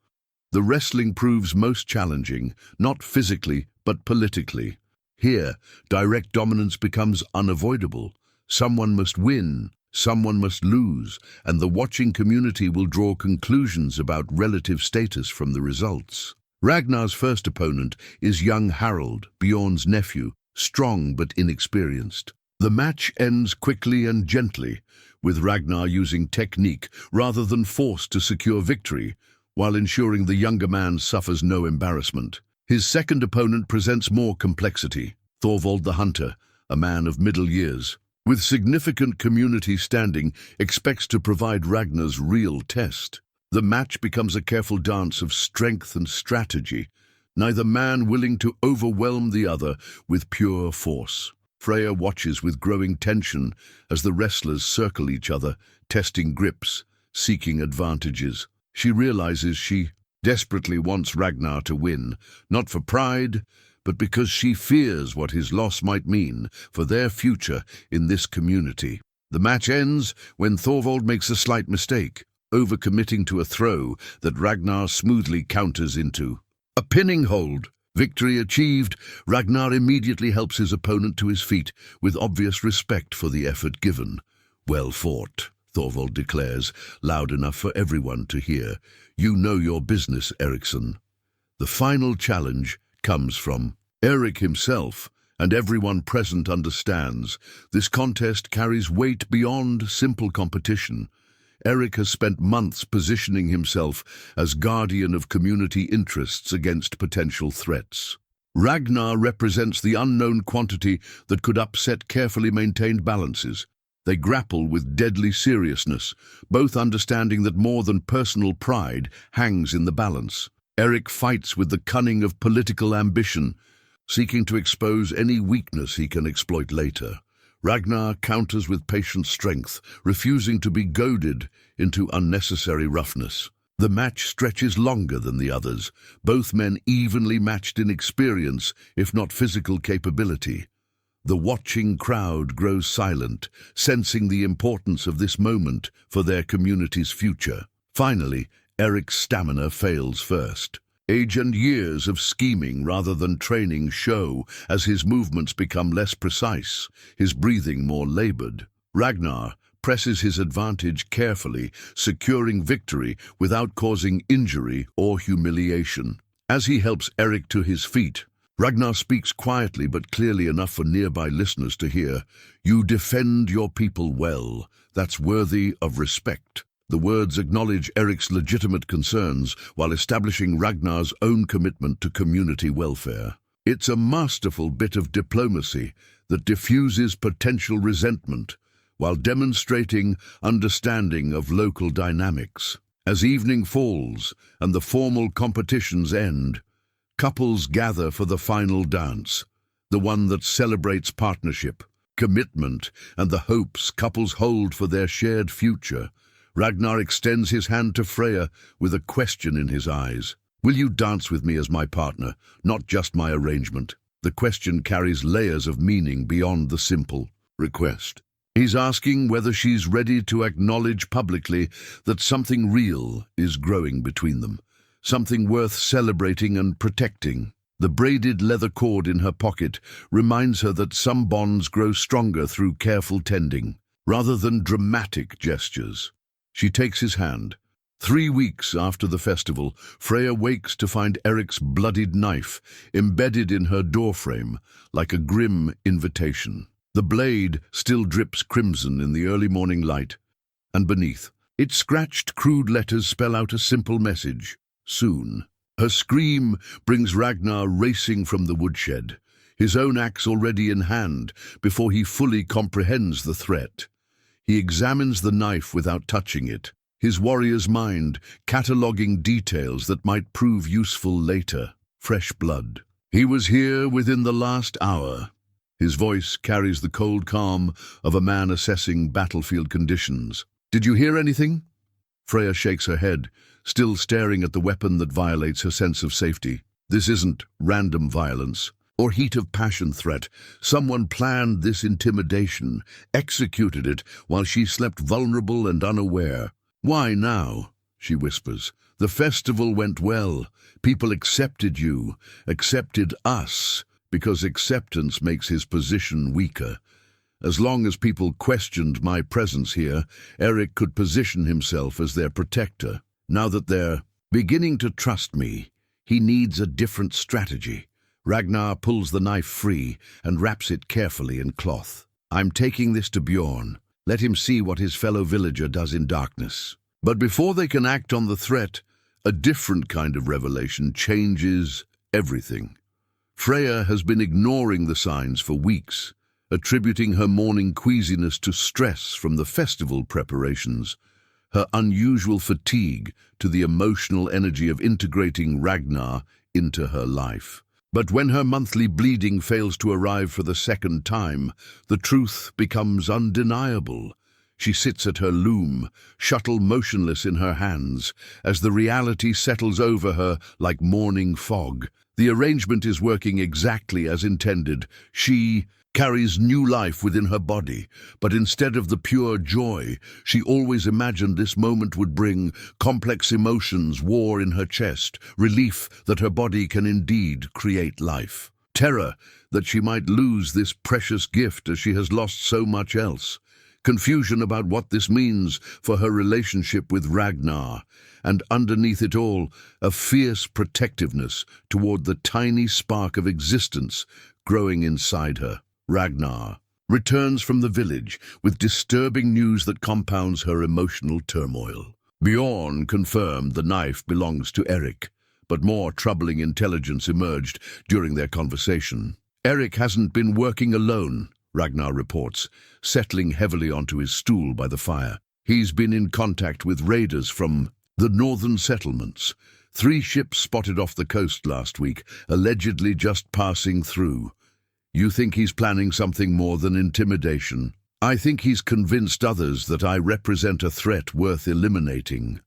The wrestling proves most challenging, not physically, but politically. Here, direct dominance becomes unavoidable. Someone must win, someone must lose, and the watching community will draw conclusions about relative status from the results. Ragnar's first opponent is young Harald, Bjorn's nephew, strong but inexperienced. The match ends quickly and gently, with Ragnar using technique rather than force to secure victory, while ensuring the younger man suffers no embarrassment. His second opponent presents more complexity, Thorvald the Hunter, a man of middle years, with significant community standing, expects to provide Ragnar's real test. The match becomes a careful dance of strength and strategy, neither man willing to overwhelm the other with pure force. Freya watches with growing tension as the wrestlers circle each other, testing grips, seeking advantages. She realizes she desperately wants Ragnar to win, not for pride, but because she fears what his loss might mean for their future in this community. The match ends when Thorvald makes a slight mistake, overcommitting to a throw that Ragnar smoothly counters into a pinning hold. Victory achieved, Ragnar immediately helps his opponent to his feet with obvious respect for the effort given. "Well fought," Thorvald declares, loud enough for everyone to hear. "You know your business, Eriksson." The final challenge comes from Erik himself, and everyone present understands this contest carries weight beyond simple competition. Erik has spent months positioning himself as guardian of community interests against potential threats. Ragnar represents the unknown quantity that could upset carefully maintained balances. They grapple with deadly seriousness, both understanding that more than personal pride hangs in the balance. Erik fights with the cunning of political ambition, seeking to expose any weakness he can exploit later. Ragnar counters with patient strength, refusing to be goaded into unnecessary roughness. The match stretches longer than the others, both men evenly matched in experience, if not physical capability. The watching crowd grows silent, sensing the importance of this moment for their community's future. Finally, Erik's stamina fails first. Age and years of scheming rather than training show as his movements become less precise, his breathing more labored. Ragnar presses his advantage carefully, securing victory without causing injury or humiliation. As he helps Erik to his feet, Ragnar speaks quietly but clearly enough for nearby listeners to hear. "You defend your people well. That's worthy of respect." The words acknowledge Erik's legitimate concerns while establishing Ragnar's own commitment to community welfare. It's a masterful bit of diplomacy that diffuses potential resentment while demonstrating understanding of local dynamics. As evening falls and the formal competitions end, couples gather for the final dance, the one that celebrates partnership, commitment, and the hopes couples hold for their shared future. Ragnar extends his hand to Freya with a question in his eyes. "Will you dance with me as my partner, not just my arrangement?" The question carries layers of meaning beyond the simple request. He's asking whether she's ready to acknowledge publicly that something real is growing between them, something worth celebrating and protecting. The braided leather cord in her pocket reminds her that some bonds grow stronger through careful tending, rather than dramatic gestures. She takes his hand. 3 weeks after the festival, Freya wakes to find Erik's bloodied knife embedded in her doorframe like a grim invitation. The blade still drips crimson in the early morning light, and beneath, its scratched, crude letters spell out a simple message: soon. Her scream brings Ragnar racing from the woodshed, his own axe already in hand before he fully comprehends the threat. He examines the knife without touching it, his warrior's mind cataloguing details that might prove useful later. Fresh blood. "He was here within the last hour." His voice carries the cold calm of a man assessing battlefield conditions. Did you hear anything? Freya shakes her head, still staring at the weapon that violates her sense of safety. This isn't random violence or heat of passion threat. Someone planned this intimidation, executed it while she slept vulnerable and unaware. Why now? She whispers. The festival went well. People accepted you, accepted us, because acceptance makes his position weaker. As long as people questioned my presence here, Eric could position himself as their protector. Now that they're beginning to trust me, he needs a different strategy. Ragnar pulls the knife free and wraps it carefully in cloth. I'm taking this to Bjorn. Let him see what his fellow villager does in darkness. But before they can act on the threat, a different kind of revelation changes everything. Freya has been ignoring the signs for weeks, attributing her morning queasiness to stress from the festival preparations, her unusual fatigue to the emotional energy of integrating Ragnar into her life. But when her monthly bleeding fails to arrive for the second time, the truth becomes undeniable. She sits at her loom, shuttle motionless in her hands, as the reality settles over her like morning fog. The arrangement is working exactly as intended. She carries new life within her body, but instead of the pure joy she always imagined this moment would bring, complex emotions war in her chest, relief that her body can indeed create life, terror that she might lose this precious gift as she has lost so much else, confusion about what this means for her relationship with Ragnar, and underneath it all, a fierce protectiveness toward the tiny spark of existence growing inside her. Ragnar returns from the village with disturbing news that compounds her emotional turmoil. Bjorn confirmed the knife belongs to Eric, but more troubling intelligence emerged during their conversation. Eric hasn't been working alone, Ragnar reports, settling heavily onto his stool by the fire. He's been in contact with raiders from the northern settlements. 3 ships spotted off the coast last week, allegedly just passing through. You think he's planning something more than intimidation? I think he's convinced others that I represent a threat worth eliminating,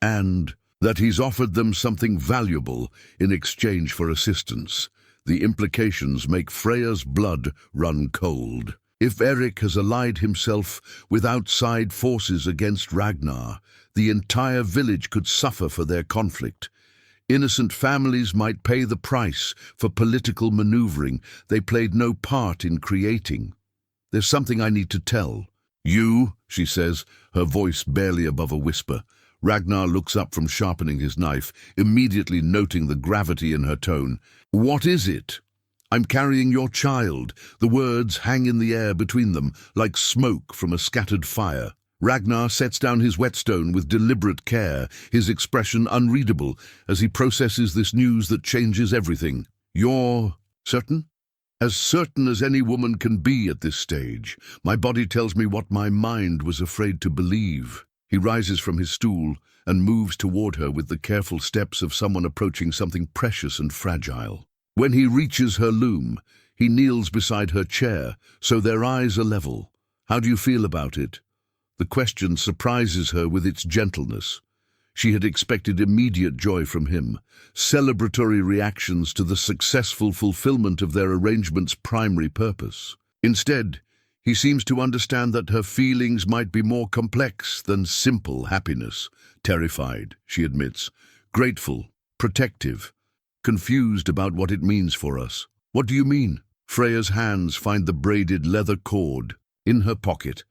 and that he's offered them something valuable in exchange for assistance. The implications make Freya's blood run cold. If Eric has allied himself with outside forces against Ragnar, the entire village could suffer for their conflict. Innocent families might pay the price for political maneuvering they played no part in creating. There's something I need to tell. You, she says, her voice barely above a whisper. Ragnar looks up from sharpening his knife, immediately noting the gravity in her tone. What is it? I'm carrying your child. The words hang in the air between them, like smoke from a scattered fire. Ragnar sets down his whetstone with deliberate care, his expression unreadable as he processes this news that changes everything. You're certain? As certain as any woman can be at this stage. My body tells me what my mind was afraid to believe. He rises from his stool and moves toward her with the careful steps of someone approaching something precious and fragile. When he reaches her loom, he kneels beside her chair, so their eyes are level. How do you feel about it? The question surprises her with its gentleness. She had expected immediate joy from him, celebratory reactions to the successful fulfillment of their arrangement's primary purpose. Instead, he seems to understand that her feelings might be more complex than simple happiness. Terrified, she admits, grateful, protective, confused about what it means for us. What do you mean? Freya's hands find the braided leather cord in her pocket,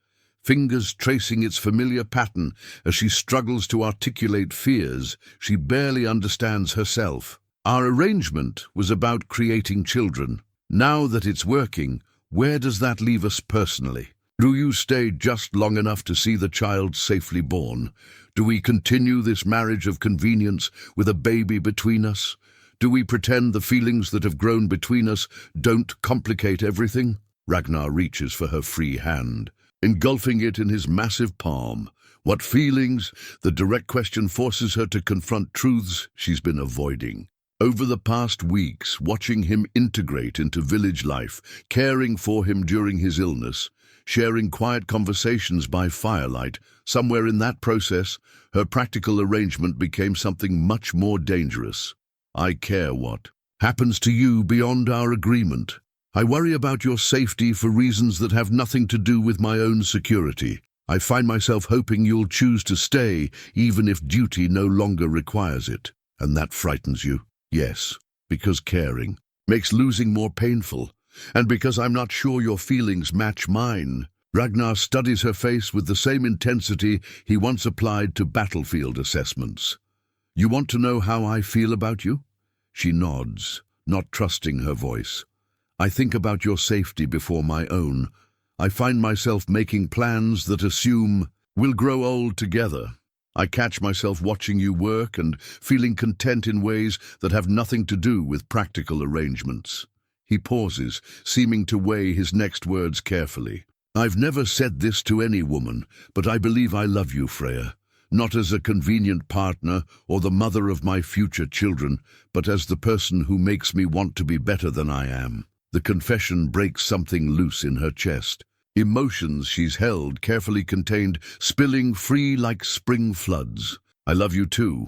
fingers tracing its familiar pattern as she struggles to articulate fears she barely understands herself. Our arrangement was about creating children. Now that it's working, where does that leave us personally? Do you stay just long enough to see the child safely born? Do we continue this marriage of convenience with a baby between us? Do we pretend the feelings that have grown between us don't complicate everything? Ragnar reaches for her free hand, engulfing it in his massive palm. What feelings? The direct question forces her to confront truths she's been avoiding. Over the past weeks, watching him integrate into village life, caring for him during his illness, sharing quiet conversations by firelight. Somewhere in that process, her practical arrangement became something much more dangerous. I care what happens to you beyond our agreement. I worry about your safety for reasons that have nothing to do with my own security. I find myself hoping you'll choose to stay, even if duty no longer requires it. And that frightens you? Yes, because caring makes losing more painful, and because I'm not sure your feelings match mine. Ragnar studies her face with the same intensity he once applied to battlefield assessments. You want to know how I feel about you? She nods, not trusting her voice. I think about your safety before my own. I find myself making plans that assume we'll grow old together. I catch myself watching you work and feeling content in ways that have nothing to do with practical arrangements. He pauses, seeming to weigh his next words carefully. I've never said this to any woman, but I believe I love you, Freya. Not as a convenient partner or the mother of my future children, but as the person who makes me want to be better than I am. The confession breaks something loose in her chest. Emotions she's held, carefully contained, spilling free like spring floods. I love you too,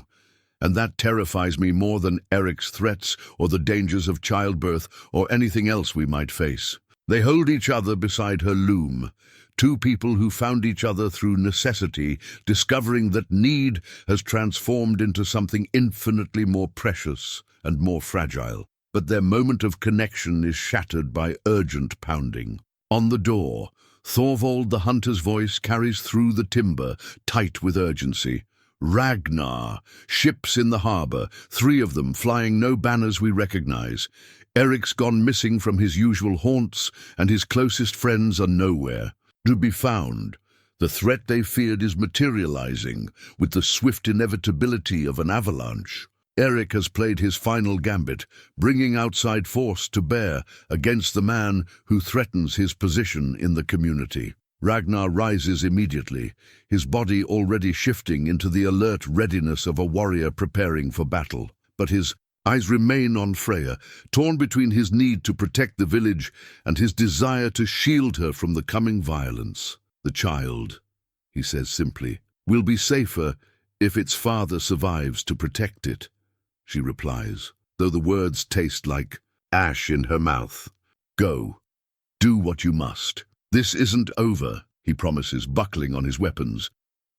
and that terrifies me more than Eric's threats or the dangers of childbirth or anything else we might face. They hold each other beside her loom, two people who found each other through necessity, discovering that need has transformed into something infinitely more precious and more fragile. But their moment of connection is shattered by urgent pounding. On the door, Thorvald the hunter's voice carries through the timber, tight with urgency. Ragnar, ships in the harbour, 3 of them flying no banners we recognize. Eric's gone missing from his usual haunts, and his closest friends are nowhere to be found. The threat they feared is materializing with the swift inevitability of an avalanche. Eric has played his final gambit, bringing outside force to bear against the man who threatens his position in the community. Ragnar rises immediately, his body already shifting into the alert readiness of a warrior preparing for battle. But his eyes remain on Freya, torn between his need to protect the village and his desire to shield her from the coming violence. The child, he says simply, will be safer if its father survives to protect it. She replies, though the words taste like ash in her mouth. Go. Do what you must. This isn't over, he promises, buckling on his weapons.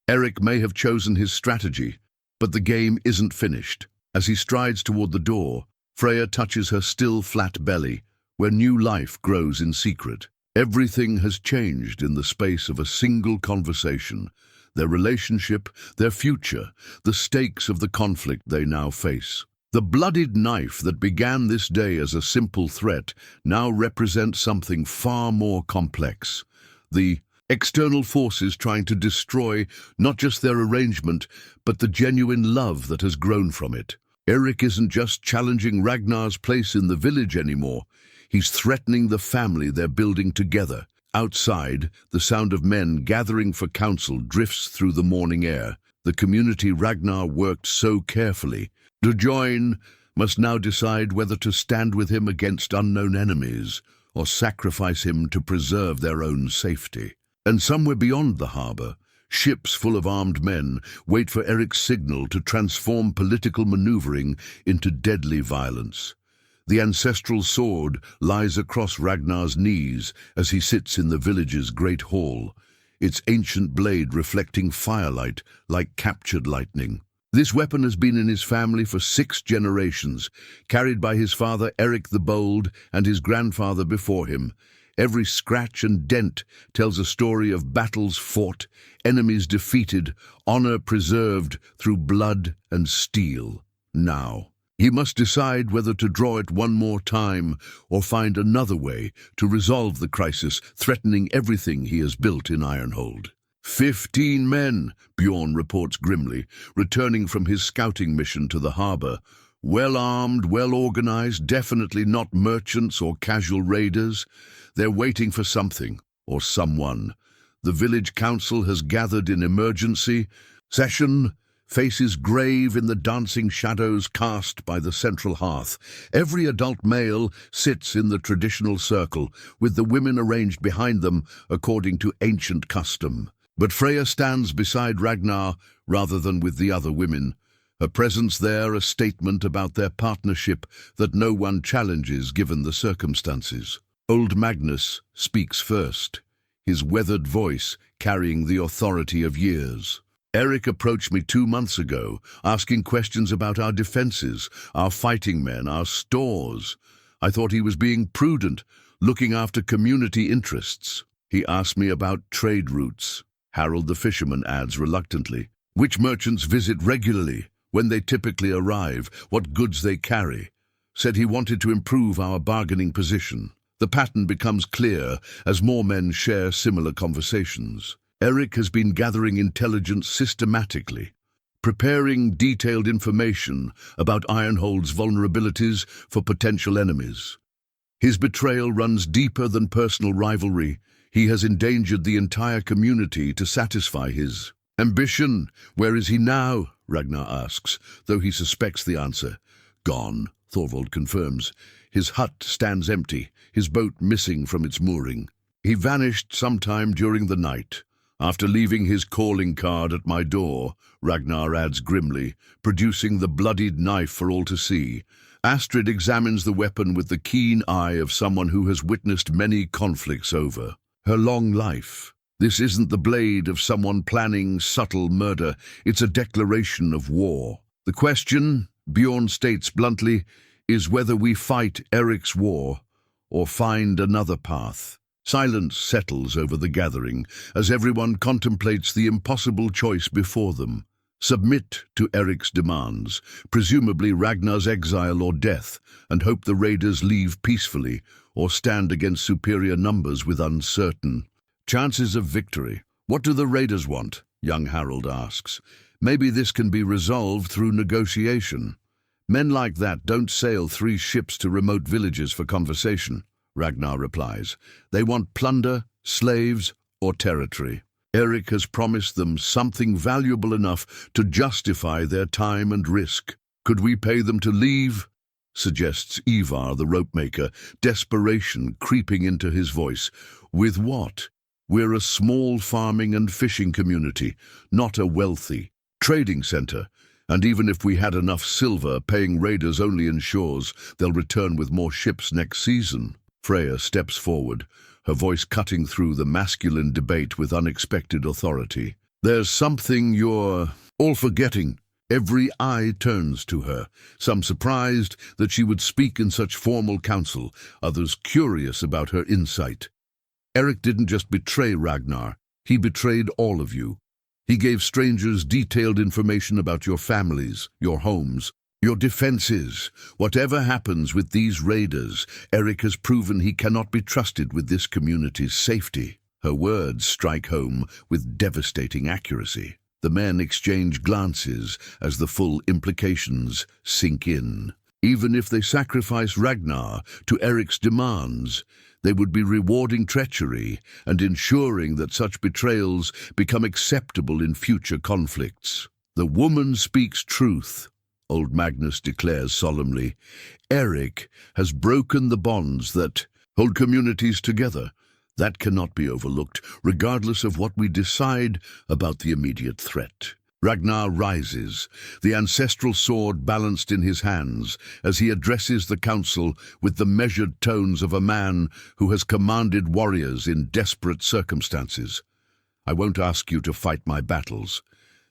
Eric may have chosen his strategy, but the game isn't finished. As he strides toward the door, Freya touches her still flat belly, where new life grows in secret. Everything has changed in the space of a single conversation. Their relationship, their future, the stakes of the conflict they now face. The bloodied knife that began this day as a simple threat now represents something far more complex. The external forces trying to destroy not just their arrangement, but the genuine love that has grown from it. Eric isn't just challenging Ragnar's place in the village anymore. He's threatening the family they're building together. Outside, the sound of men gathering for council drifts through the morning air. The community Ragnar worked so carefully to join must now decide whether to stand with him against unknown enemies or sacrifice him to preserve their own safety. And somewhere beyond the harbour, ships full of armed men wait for Eric's signal to transform political maneuvering into deadly violence. The ancestral sword lies across Ragnar's knees as he sits in the village's great hall, its ancient blade reflecting firelight like captured lightning. This weapon has been in his family for 6 generations, carried by his father Eric the Bold and his grandfather before him. Every scratch and dent tells a story of battles fought, enemies defeated, honor preserved through blood and steel. Now, he must decide whether to draw it one more time or find another way to resolve the crisis threatening everything he has built in Ironhold. 15 men, Bjorn reports grimly, returning from his scouting mission to the harbour. Well-armed, well-organized, definitely not merchants or casual raiders. They're waiting for something, or someone. The village council has gathered in emergency session, faces grave in the dancing shadows cast by the central hearth. Every adult male sits in the traditional circle, with the women arranged behind them according to ancient custom. But Freya stands beside Ragnar rather than with the other women, her presence there a statement about their partnership that no one challenges given the circumstances. Old Magnus speaks first, his weathered voice carrying the authority of years. Eric approached me 2 months ago, asking questions about our defenses, our fighting men, our stores. I thought he was being prudent, looking after community interests. He asked me about trade routes. Harold the fisherman adds reluctantly, which merchants visit regularly, when they typically arrive, what goods they carry. Said he wanted to improve our bargaining position. The pattern becomes clear as more men share similar conversations. Eric has been gathering intelligence systematically, preparing detailed information about Ironhold's vulnerabilities for potential enemies. His betrayal runs deeper than personal rivalry. He has endangered the entire community to satisfy his ambition. Where is he now? Ragnar asks, though he suspects the answer. Gone, Thorvald confirms. His hut stands empty, his boat missing from its mooring. He vanished sometime during the night. After leaving his calling card at my door, Ragnar adds grimly, producing the bloodied knife for all to see. Astrid examines the weapon with the keen eye of someone who has witnessed many conflicts over her long life. This isn't the blade of someone planning subtle murder, it's a declaration of war. The question, Bjorn states bluntly, is whether we fight Eric's war or find another path. Silence settles over the gathering as everyone contemplates the impossible choice before them. Submit to Eric's demands, presumably Ragnar's exile or death, and hope the raiders leave peacefully, or stand against superior numbers with uncertain chances of victory. What do the raiders want? Young Harold asks. Maybe this can be resolved through negotiation. Men like that don't sail 3 ships to remote villages for conversation, Ragnar replies. They want plunder, slaves, or territory. Eric has promised them something valuable enough to justify their time and risk. Could we pay them to leave? Suggests Ivar, the ropemaker, desperation creeping into his voice. With what? We're a small farming and fishing community, not a wealthy trading center. And even if we had enough silver, paying raiders only ensures they'll return with more ships next season. Freya steps forward, her voice cutting through the masculine debate with unexpected authority. There's something you're all forgetting. Every eye turns to her, some surprised that she would speak in such formal council, others curious about her insight. Eric didn't just betray Ragnar, he betrayed all of you. He gave strangers detailed information about your families, your homes, your defenses. Whatever happens with these raiders, Eric has proven he cannot be trusted with this community's safety. Her words strike home with devastating accuracy. The men exchange glances as the full implications sink in. Even if they sacrifice Ragnar to Eric's demands, they would be rewarding treachery and ensuring that such betrayals become acceptable in future conflicts. The woman speaks truth, old Magnus declares solemnly. Eric has broken the bonds that hold communities together. That cannot be overlooked, regardless of what we decide about the immediate threat. Ragnar rises, the ancestral sword balanced in his hands, as he addresses the council with the measured tones of a man who has commanded warriors in desperate circumstances. I won't ask you to fight my battles.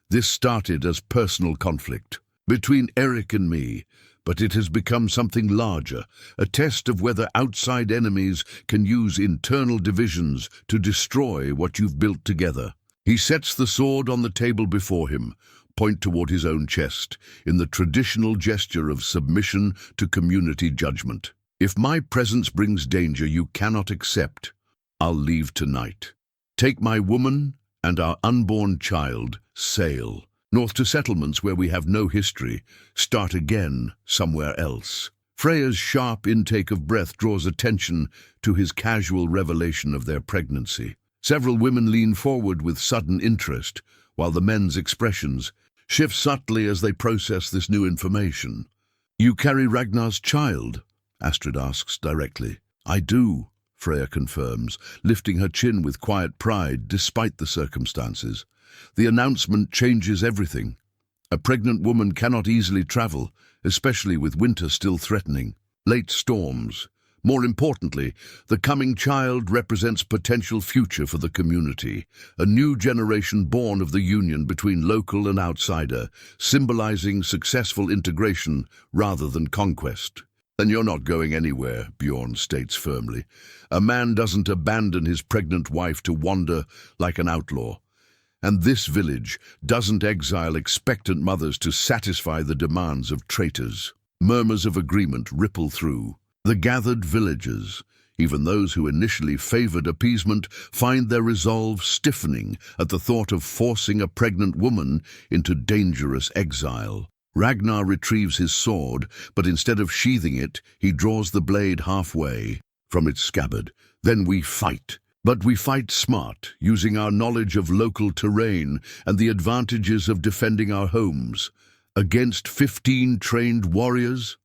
This started as personal conflict between Eric and me, but it has become something larger, a test of whether outside enemies can use internal divisions to destroy what you've built together. He sets the sword on the table before him, point toward his own chest, in the traditional gesture of submission to community judgment. If my presence brings danger you cannot accept, I'll leave tonight. Take my woman and our unborn child, sail north to settlements where we have no history, start again somewhere else. Freya's sharp intake of breath draws attention to his casual revelation of their pregnancy. Several women lean forward with sudden interest, while the men's expressions shift subtly as they process this new information. "You carry Ragnar's child?" Astrid asks directly. "I do," Freya confirms, lifting her chin with quiet pride despite the circumstances. The announcement changes everything. A pregnant woman cannot easily travel, especially with winter still threatening. Late storms. More importantly, the coming child represents potential future for the community, a new generation born of the union between local and outsider, symbolizing successful integration rather than conquest. "Then you're not going anywhere," Bjorn states firmly. "A man doesn't abandon his pregnant wife to wander like an outlaw. And this village doesn't exile expectant mothers to satisfy the demands of traitors." Murmurs of agreement ripple through. The gathered villagers, even those who initially favored appeasement, find their resolve stiffening at the thought of forcing a pregnant woman into dangerous exile. Ragnar retrieves his sword, but instead of sheathing it, he draws the blade halfway from its scabbard. "Then we fight. But we fight smart, using our knowledge of local terrain and the advantages of defending our homes. Against 15 trained warriors?"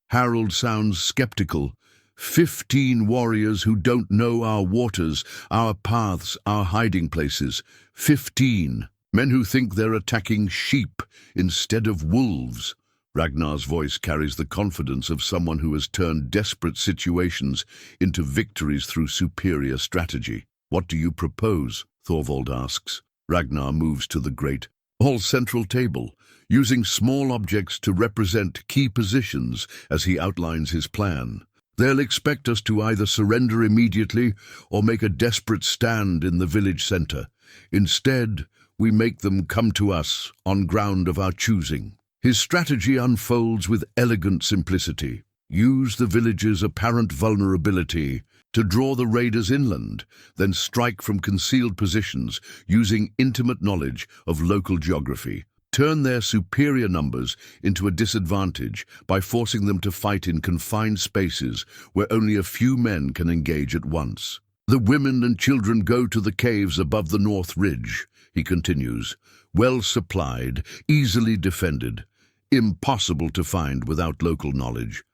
Harold sounds skeptical. 15 warriors who don't know our waters, our paths, our hiding places. 15 men who think they're attacking sheep instead of wolves. Ragnar's voice carries the confidence of someone who has turned desperate situations into victories through superior strategy. "What do you propose?" Thorvald asks. Ragnar moves to the great all-central table, using small objects to represent key positions as he outlines his plan. "They'll expect us to either surrender immediately or make a desperate stand in the village center. Instead, we make them come to us on ground of our choosing." His strategy unfolds with elegant simplicity. Use the village's apparent vulnerability to draw the raiders inland, then strike from concealed positions using intimate knowledge of local geography. Turn their superior numbers into a disadvantage by forcing them to fight in confined spaces where only a few men can engage at once. "The women and children go to the caves above the North Ridge," he continues, "well supplied, easily defended, impossible to find without local knowledge.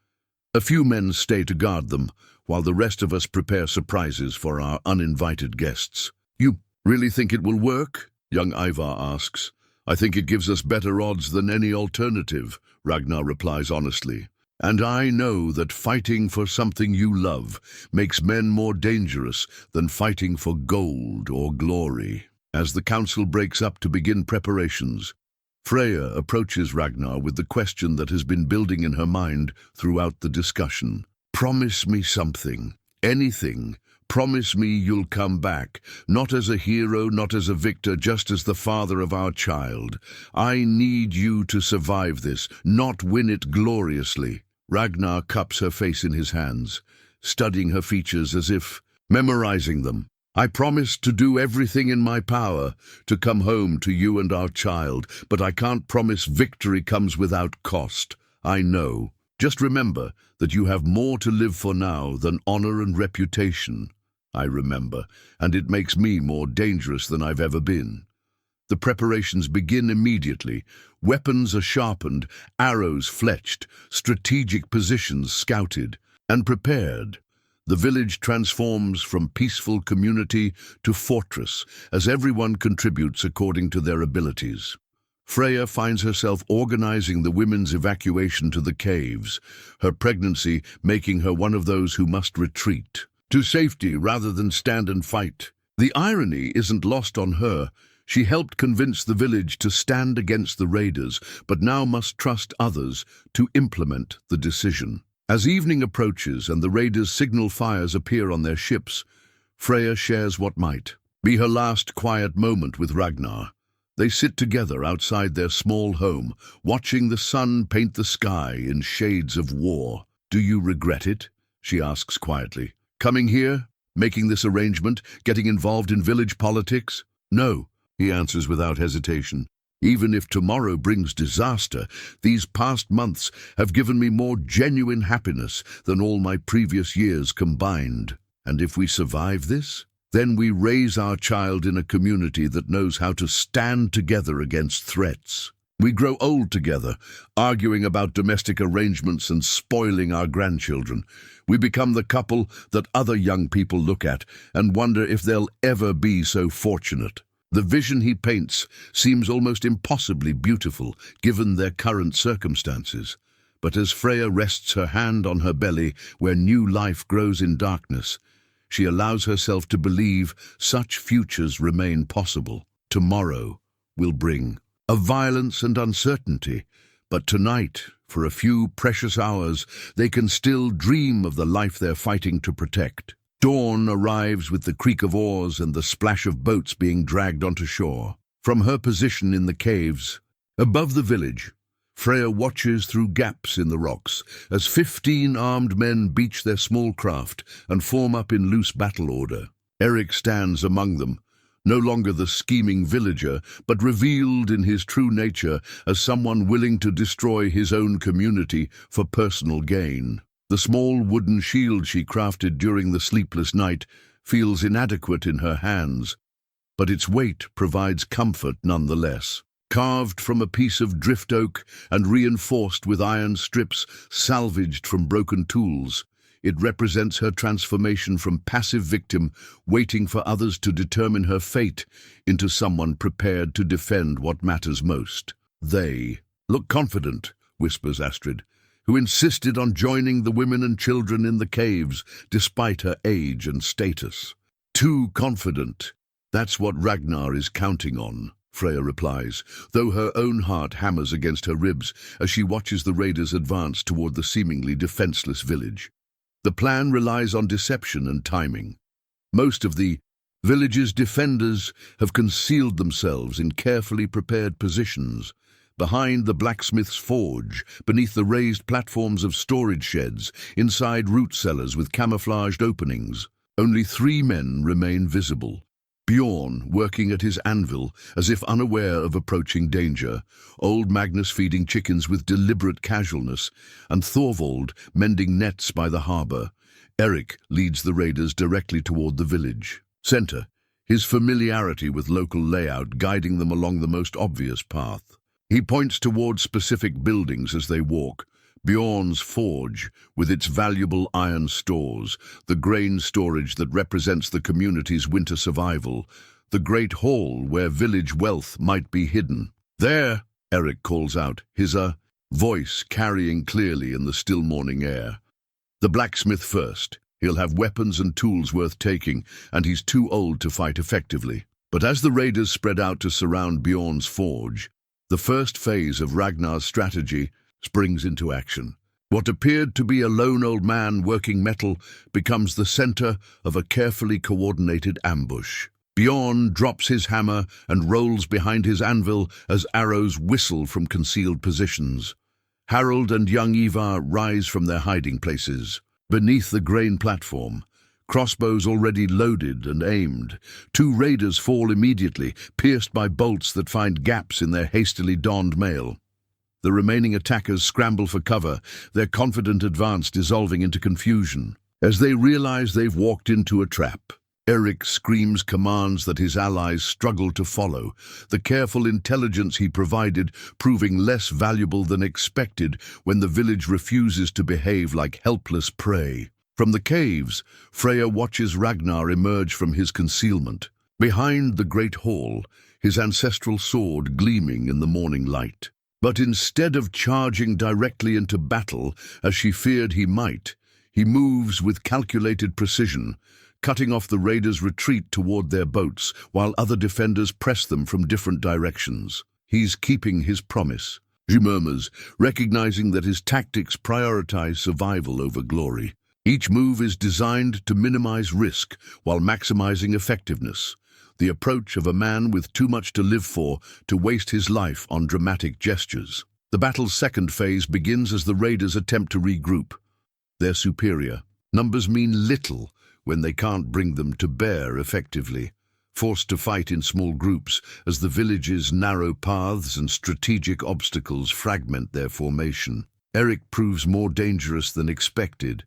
A few men stay to guard them, while the rest of us prepare surprises for our uninvited guests." "You really think it will work?" young Ivar asks. "I think it gives us better odds than any alternative," Ragnar replies honestly. "And I know that fighting for something you love makes men more dangerous than fighting for gold or glory." As the council breaks up to begin preparations, Freya approaches Ragnar with the question that has been building in her mind throughout the discussion. "Promise me something, anything. Promise me you'll come back, not as a hero, not as a victor, just as the father of our child. I need you to survive this, not win it gloriously." Ragnar cups her face in his hands, studying her features as if memorizing them. "I promise to do everything in my power to come home to you and our child, but I can't promise victory comes without cost. I know. Just remember that you have more to live for now than honor and reputation." "I remember, and it makes me more dangerous than I've ever been." The preparations begin immediately. Weapons are sharpened, arrows fletched, strategic positions scouted and prepared. The village transforms from peaceful community to fortress as everyone contributes according to their abilities. Freya finds herself organizing the women's evacuation to the caves, her pregnancy making her one of those who must retreat to safety rather than stand and fight. The irony isn't lost on her. She helped convince the village to stand against the raiders, but now must trust others to implement the decision. As evening approaches and the raiders' signal fires appear on their ships, Freya shares what might be her last quiet moment with Ragnar. They sit together outside their small home, watching the sun paint the sky in shades of war. "Do you regret it?" she asks quietly. "Coming here, making this arrangement, getting involved in village politics?" "No," he answers without hesitation. "Even if tomorrow brings disaster, these past months have given me more genuine happiness than all my previous years combined. And if we survive this, then we raise our child in a community that knows how to stand together against threats." We grow old together, arguing about domestic arrangements and spoiling our grandchildren. We become the couple that other young people look at and wonder if they'll ever be so fortunate. The vision he paints seems almost impossibly beautiful, given their current circumstances. But as Freya rests her hand on her belly, where new life grows in darkness, she allows herself to believe such futures remain possible. Tomorrow will bring of violence and uncertainty, but tonight, for a few precious hours, they can still dream of the life they're fighting to protect. Dawn arrives with the creak of oars and the splash of boats being dragged onto shore. From her position in the caves, above the village, Freya watches through gaps in the rocks as 15 armed men beach their small craft and form up in loose battle order. Eric stands among them, no longer the scheming villager, but revealed in his true nature as someone willing to destroy his own community for personal gain. The small wooden shield she crafted during the sleepless night feels inadequate in her hands, but its weight provides comfort nonetheless. Carved from a piece of drift oak and reinforced with iron strips salvaged from broken tools, it represents her transformation from passive victim waiting for others to determine her fate into someone prepared to defend what matters most. "They look confident," whispers Astrid, who insisted on joining the women and children in the caves despite her age and status. "Too confident. That's what Ragnar is counting on," Freya replies, though her own heart hammers against her ribs as she watches the raiders advance toward the seemingly defenseless village. The plan relies on deception and timing. Most of the village's defenders have concealed themselves in carefully prepared positions, behind the blacksmith's forge, beneath the raised platforms of storage sheds, inside root cellars with camouflaged openings. Only 3 men remain visible. Bjorn, working at his anvil, as if unaware of approaching danger, old Magnus feeding chickens with deliberate casualness, and Thorvald mending nets by the harbour. Eric leads the raiders directly toward the village centre, his familiarity with local layout guiding them along the most obvious path. He points toward specific buildings as they walk: Bjorn's forge, with its valuable iron stores, the grain storage that represents the community's winter survival, the great hall where village wealth might be hidden. "There," Eric calls out, his voice carrying clearly in the still morning air. "The blacksmith first. He'll have weapons and tools worth taking, and he's too old to fight effectively." But as the raiders spread out to surround Bjorn's forge, the first phase of Ragnar's strategy springs into action. What appeared to be a lone old man working metal becomes the center of a carefully coordinated ambush. Bjorn drops his hammer and rolls behind his anvil as arrows whistle from concealed positions. Harold and young Ivar rise from their hiding places. Beneath the grain platform, crossbows already loaded and aimed, 2 raiders fall immediately, pierced by bolts that find gaps in their hastily donned mail. The remaining attackers scramble for cover, their confident advance dissolving into confusion. As they realize they've walked into a trap, Eric screams commands that his allies struggle to follow, the careful intelligence he provided proving less valuable than expected when the village refuses to behave like helpless prey. From the caves, Freya watches Ragnar emerge from his concealment. Behind the great hall, his ancestral sword gleaming in the morning light. But instead of charging directly into battle, as she feared he might, he moves with calculated precision, cutting off the raiders' retreat toward their boats, while other defenders press them from different directions. "He's keeping his promise," she murmurs, recognizing that his tactics prioritize survival over glory. Each move is designed to minimize risk while maximizing effectiveness. The approach of a man with too much to live for to waste his life on dramatic gestures. The battle's second phase begins as the raiders attempt to regroup. They're superior. Numbers mean little when they can't bring them to bear effectively, forced to fight in small groups as the village's narrow paths and strategic obstacles fragment their formation. Eric proves more dangerous than expected,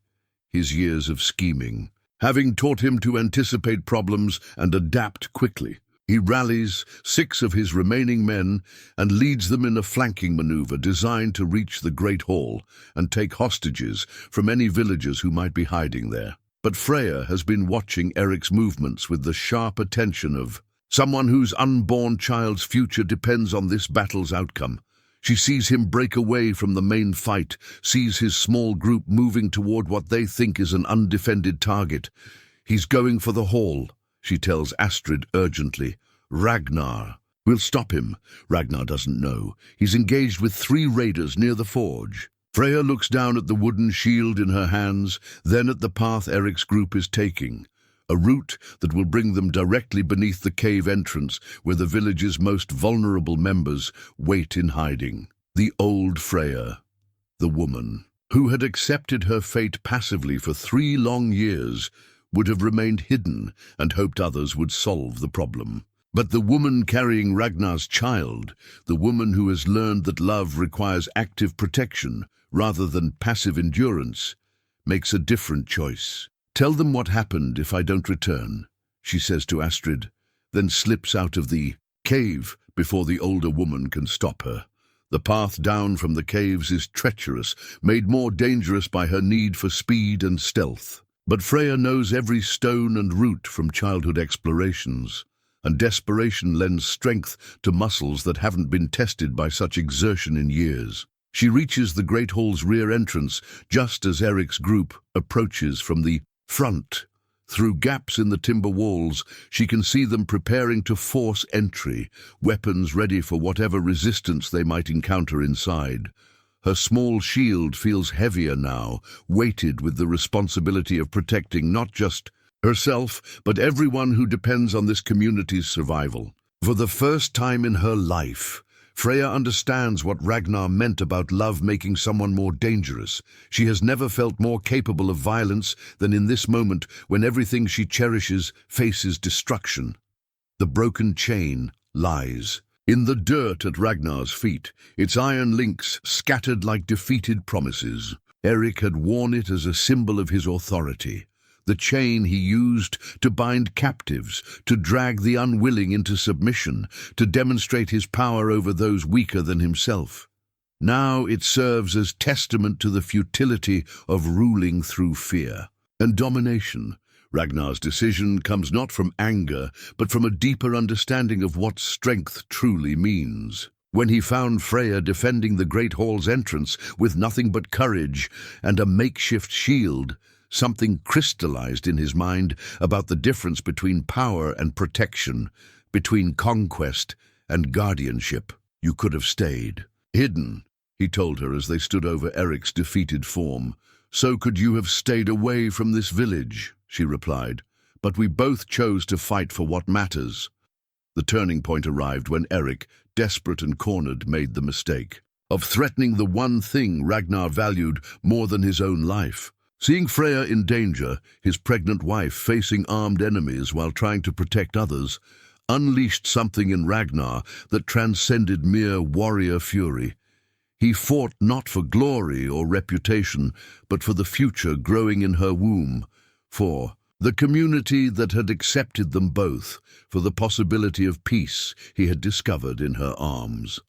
his years of scheming having taught him to anticipate problems and adapt quickly. He rallies 6 of his remaining men and leads them in a flanking maneuver designed to reach the Great Hall and take hostages from any villagers who might be hiding there. But Freya has been watching Eric's movements with the sharp attention of someone whose unborn child's future depends on this battle's outcome. She sees him break away from the main fight, sees his small group moving toward what they think is an undefended target. He's going for the hall, she tells Astrid urgently. Ragnar. We'll stop him. Ragnar doesn't know. He's engaged with 3 raiders near the forge. Freya looks down at the wooden shield in her hands, then at the path Eric's group is taking. A route that will bring them directly beneath the cave entrance where the village's most vulnerable members wait in hiding. The old Freya, the woman, who had accepted her fate passively for 3 long years, would have remained hidden and hoped others would solve the problem. But the woman carrying Ragnar's child, the woman who has learned that love requires active protection rather than passive endurance, makes a different choice. Tell them what happened if I don't return, she says to Astrid, then slips out of the cave before the older woman can stop her. The path down from the caves is treacherous, made more dangerous by her need for speed and stealth. But Freya knows every stone and route from childhood explorations, and desperation lends strength to muscles that haven't been tested by such exertion in years. She reaches the Great Hall's rear entrance just as Eric's group approaches from the front. Through gaps in the timber walls, she can see them preparing to force entry, weapons ready for whatever resistance they might encounter inside. Her small shield feels heavier now, weighted with the responsibility of protecting not just herself, but everyone who depends on this community's survival. For the first time in her life, Freya understands what Ragnar meant about love making someone more dangerous. She has never felt more capable of violence than in this moment when everything she cherishes faces destruction. The broken chain lies in the dirt at Ragnar's feet, its iron links scattered like defeated promises. Eric had worn it as a symbol of his authority. The chain he used to bind captives, to drag the unwilling into submission, to demonstrate his power over those weaker than himself. Now it serves as testament to the futility of ruling through fear and domination. Ragnar's decision comes not from anger, but from a deeper understanding of what strength truly means. When he found Freya defending the Great Hall's entrance with nothing but courage and a makeshift shield, something crystallized in his mind about the difference between power and protection, between conquest and guardianship. You could have stayed. Hidden, he told her as they stood over Eric's defeated form. So could you have stayed away from this village, she replied. But we both chose to fight for what matters. The turning point arrived when Eric, desperate and cornered, made the mistake of threatening the one thing Ragnar valued more than his own life. Seeing Freya in danger, his pregnant wife facing armed enemies while trying to protect others, unleashed something in Ragnar that transcended mere warrior fury. He fought not for glory or reputation, but for the future growing in her womb, for the community that had accepted them both, for the possibility of peace he had discovered in her arms.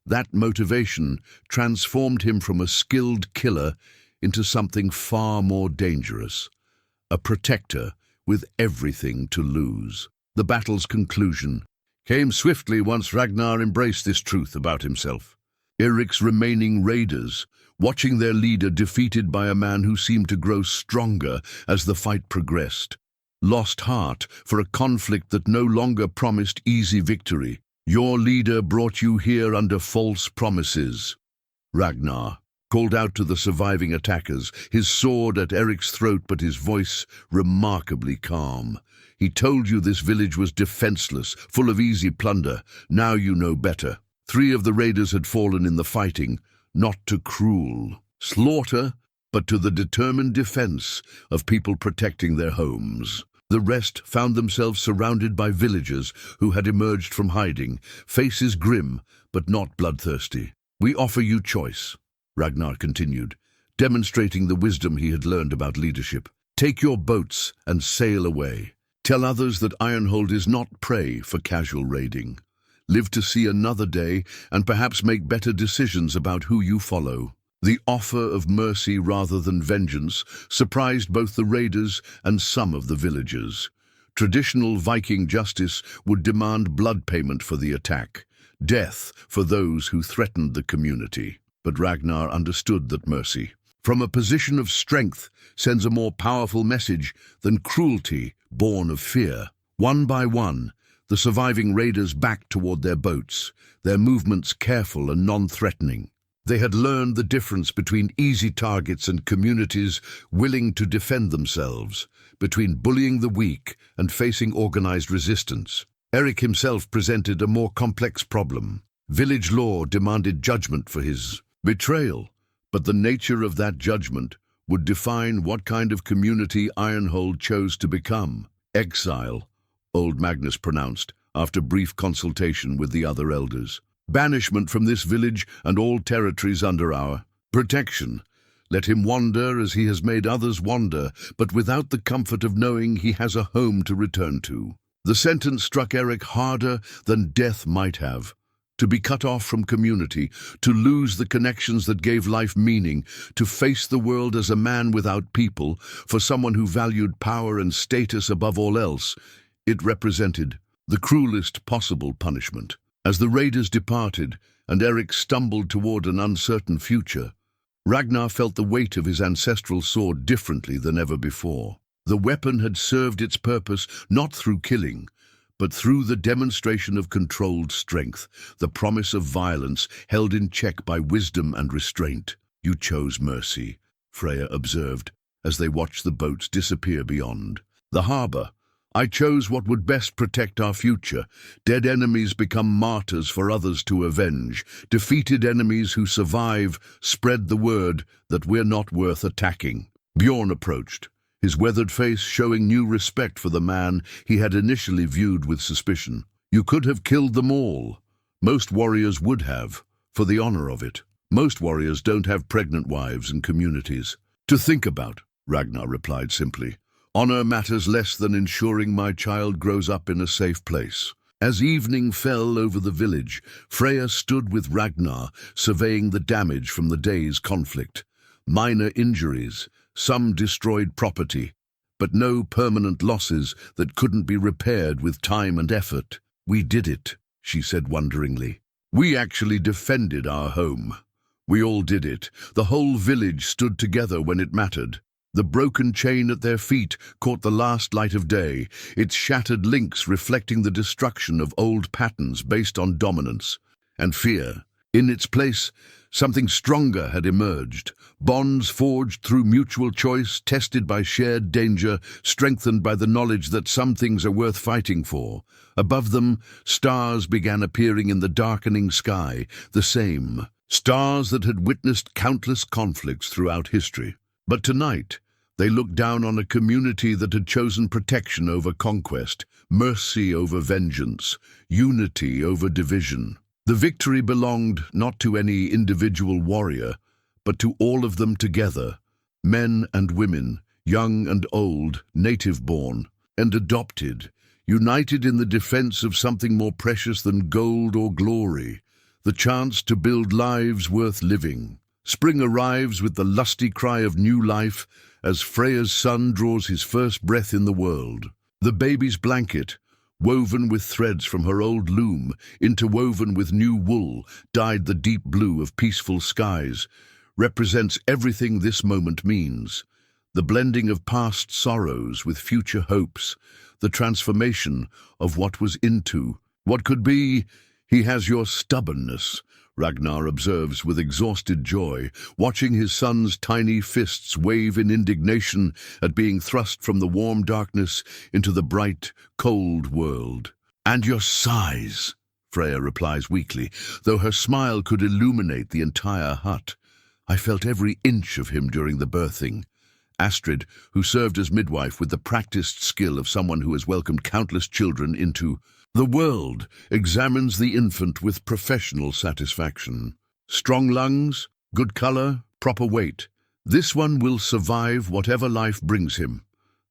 That motivation transformed him from a skilled killer into something far more dangerous, a protector with everything to lose. The battle's conclusion came swiftly once Ragnar embraced this truth about himself. Eric's remaining raiders, watching their leader defeated by a man who seemed to grow stronger as the fight progressed, lost heart for a conflict that no longer promised easy victory. Your leader brought you here under false promises, Ragnar called out to the surviving attackers, his sword at Eric's throat but his voice remarkably calm. He told you this village was defenseless, full of easy plunder. Now you know better. 3 of the raiders had fallen in the fighting, not to cruel slaughter, but to the determined defense of people protecting their homes. The rest found themselves surrounded by villagers who had emerged from hiding, faces grim but not bloodthirsty. We offer you choice, Ragnar continued, demonstrating the wisdom he had learned about leadership. Take your boats and sail away. Tell others that Ironhold is not prey for casual raiding. Live to see another day and perhaps make better decisions about who you follow. The offer of mercy rather than vengeance surprised both the raiders and some of the villagers. Traditional Viking justice would demand blood payment for the attack, death for those who threatened the community. But Ragnar understood that mercy, from a position of strength, sends a more powerful message than cruelty born of fear. One by one, the surviving raiders backed toward their boats, their movements careful and non-threatening. They had learned the difference between easy targets and communities willing to defend themselves, between bullying the weak and facing organized resistance. Eric himself presented a more complex problem. Village law demanded judgment for his betrayal, but the nature of that judgment would define what kind of community Ironhold chose to become. Exile, old Magnus pronounced, after brief consultation with the other elders. Banishment from this village and all territories under our protection. Let him wander as he has made others wander, but without the comfort of knowing he has a home to return to. The sentence struck Eric harder than death might have. To be cut off from community, to lose the connections that gave life meaning, to face the world as a man without people, for someone who valued power and status above all else, it represented the cruelest possible punishment. As the raiders departed and Eric stumbled toward an uncertain future, Ragnar felt the weight of his ancestral sword differently than ever before. The weapon had served its purpose not through killing, but through the demonstration of controlled strength, the promise of violence held in check by wisdom and restraint. You chose mercy, Freya observed, as they watched the boats disappear beyond the harbor. I chose what would best protect our future. Dead enemies become martyrs for others to avenge. Defeated enemies who survive spread the word that we're not worth attacking. Bjorn approached, his weathered face showing new respect for the man he had initially viewed with suspicion. You could have killed them all. Most warriors would have, for the honor of it. Most warriors don't have pregnant wives and communities to think about, Ragnar replied simply. Honor matters less than ensuring my child grows up in a safe place. As evening fell over the village, Freya stood with Ragnar, surveying the damage from the day's conflict. Minor injuries, some destroyed property, but no permanent losses that couldn't be repaired with time and effort. We did it, she said wonderingly. We actually defended our home. We all did it. The whole village stood together when it mattered. The broken chain at their feet caught the last light of day, its shattered links reflecting the destruction of old patterns based on dominance and fear. In its place, something stronger had emerged, bonds forged through mutual choice, tested by shared danger, strengthened by the knowledge that some things are worth fighting for. Above them, stars began appearing in the darkening sky, the same stars that had witnessed countless conflicts throughout history. But tonight, they looked down on a community that had chosen protection over conquest, mercy over vengeance, unity over division. The victory belonged not to any individual warrior, but to all of them together, men and women, young and old, native-born and adopted, united in the defense of something more precious than gold or glory, the chance to build lives worth living. Spring arrives with the lusty cry of new life as Freya's son draws his first breath in the world. The baby's blanket, woven with threads from her old loom, interwoven with new wool, dyed the deep blue of peaceful skies, represents everything this moment means. The blending of past sorrows with future hopes, the transformation of what was into what could be. He has your stubbornness, Ragnar observes with exhausted joy, watching his son's tiny fists wave in indignation at being thrust from the warm darkness into the bright, cold world. And your sighs, Freya replies weakly, though her smile could illuminate the entire hut. I felt every inch of him during the birthing. Astrid, who served as midwife with the practiced skill of someone who has welcomed countless children into the world, examines the infant with professional satisfaction. Strong lungs, good color, proper weight. This one will survive whatever life brings him.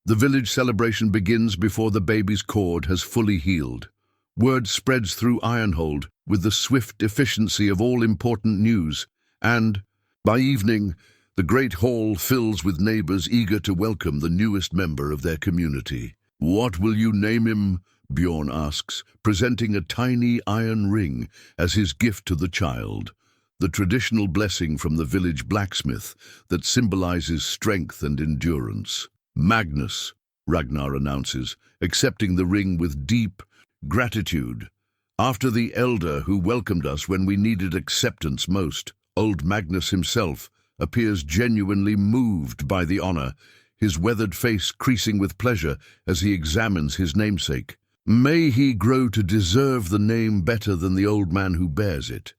The village celebration begins before the baby's cord has fully healed. Word spreads through Ironhold with the swift efficiency of all-important news, and, by evening, the great hall fills with neighbors eager to welcome the newest member of their community. "What will you name him?" Bjorn asks, presenting a tiny iron ring as his gift to the child, the traditional blessing from the village blacksmith that symbolizes strength and endurance. "Magnus," Ragnar announces, accepting the ring with deep gratitude. "After the elder who welcomed us when we needed acceptance most, old Magnus himself appears genuinely moved by the honor, his weathered face creasing with pleasure as he examines his namesake. May he grow to deserve the name better than the old man who bears it."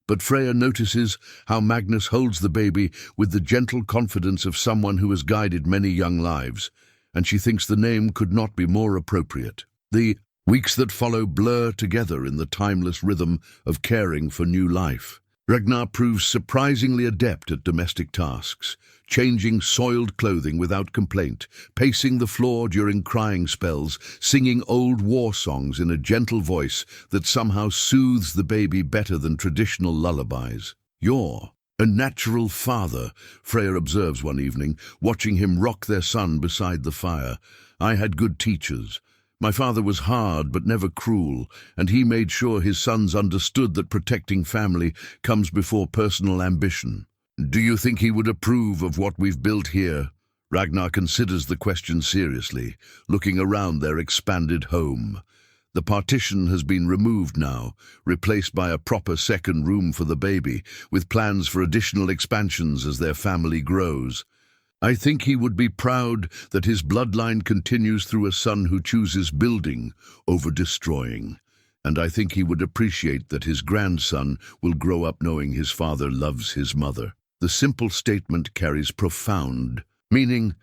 But Freya notices how Magnus holds the baby with the gentle confidence of someone who has guided many young lives, and she thinks the name could not be more appropriate. The weeks that follow blur together in the timeless rhythm of caring for new life. Ragnar proves surprisingly adept at domestic tasks, changing soiled clothing without complaint, pacing the floor during crying spells, singing old war songs in a gentle voice that somehow soothes the baby better than traditional lullabies. "You're a natural father," Freya observes one evening, watching him rock their son beside the fire. "I had good teachers. My father was hard but never cruel, and he made sure his sons understood that protecting family comes before personal ambition. Do you think he would approve of what we've built here?" Ragnar considers the question seriously, looking around their expanded home. The partition has been removed now, replaced by a proper second room for the baby, with plans for additional expansions as their family grows. "I think he would be proud that his bloodline continues through a son who chooses building over destroying. And I think he would appreciate that his grandson will grow up knowing his father loves his mother." The simple statement carries profound meaning.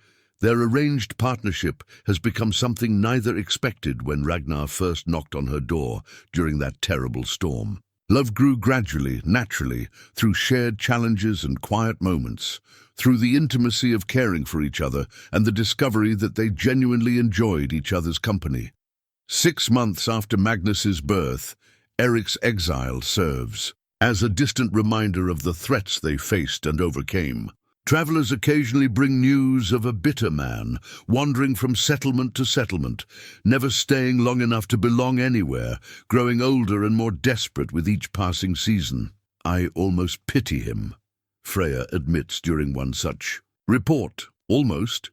Their arranged partnership has become something neither expected when Ragnar first knocked on her door during that terrible storm. Love grew gradually, naturally, through shared challenges and quiet moments, through the intimacy of caring for each other and the discovery that they genuinely enjoyed each other's company. 6 months after Magnus's birth, Eric's exile serves as a distant reminder of the threats they faced and overcame. Travelers occasionally bring news of a bitter man, wandering from settlement to settlement, never staying long enough to belong anywhere, growing older and more desperate with each passing season. "I almost pity him," Freya admits during one such report. "Almost.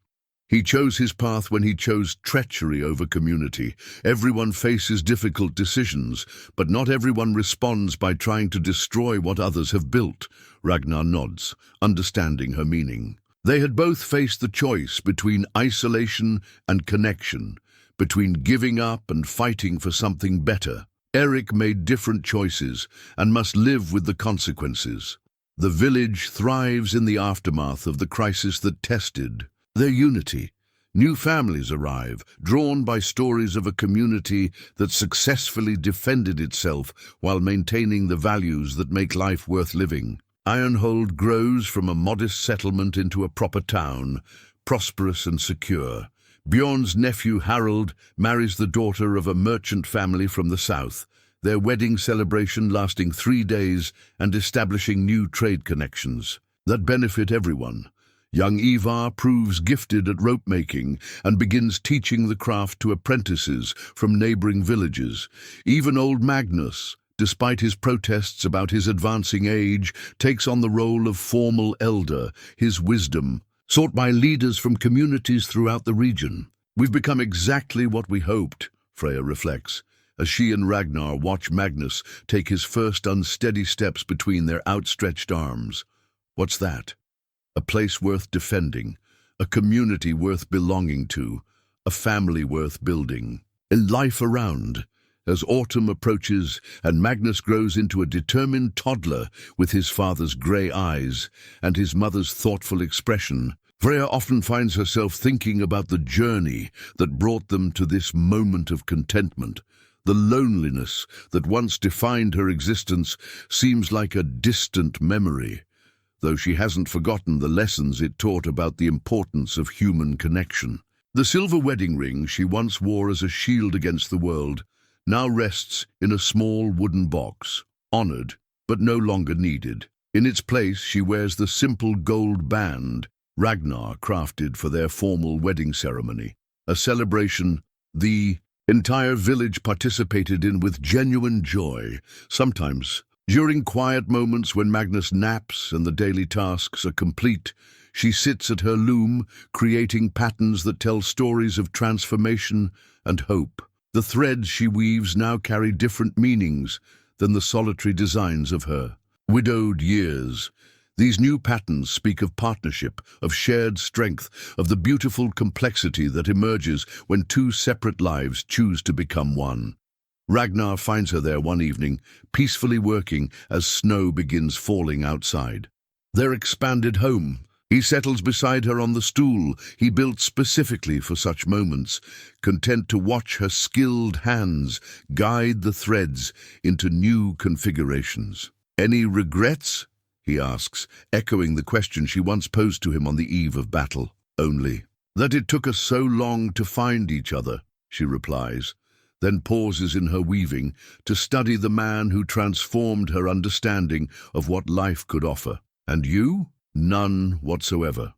He chose his path when he chose treachery over community. Everyone faces difficult decisions, but not everyone responds by trying to destroy what others have built." Ragnar nods, understanding her meaning. They had both faced the choice between isolation and connection, between giving up and fighting for something better. Eric made different choices and must live with the consequences. The village thrives in the aftermath of the crisis that tested their unity. New families arrive, drawn by stories of a community that successfully defended itself while maintaining the values that make life worth living. Ironhold grows from a modest settlement into a proper town, prosperous and secure. Bjorn's nephew Harald marries the daughter of a merchant family from the south, their wedding celebration lasting 3 days and establishing new trade connections that benefit everyone. Young Ivar proves gifted at rope-making and begins teaching the craft to apprentices from neighboring villages. Even old Magnus, despite his protests about his advancing age, takes on the role of formal elder, his wisdom sought by leaders from communities throughout the region. "We've become exactly what we hoped," Freya reflects, as she and Ragnar watch Magnus take his first unsteady steps between their outstretched arms. What's that? A place worth defending, a community worth belonging to, a family worth building. In life around, as autumn approaches and Magnus grows into a determined toddler with his father's grey eyes and his mother's thoughtful expression, Freya often finds herself thinking about the journey that brought them to this moment of contentment. The loneliness that once defined her existence seems like a distant memory, though she hasn't forgotten the lessons it taught about the importance of human connection. The silver wedding ring she once wore as a shield against the world now rests in a small wooden box, honored but no longer needed. In its place she wears the simple gold band Ragnar crafted for their formal wedding ceremony, a celebration the entire village participated in with genuine joy. Sometimes, during quiet moments when Magnus naps and the daily tasks are complete, she sits at her loom, creating patterns that tell stories of transformation and hope. The threads she weaves now carry different meanings than the solitary designs of her widowed years. These new patterns speak of partnership, of shared strength, of the beautiful complexity that emerges when two separate lives choose to become one. Ragnar finds her there one evening, peacefully working as snow begins falling outside. Their expanded home. He settles beside her on the stool he built specifically for such moments, content to watch her skilled hands guide the threads into new configurations. "Any regrets?" he asks, echoing the question she once posed to him on the eve of battle. "Only that it took us so long to find each other," she replies, then pauses in her weaving to study the man who transformed her understanding of what life could offer. "And you?" "None whatsoever."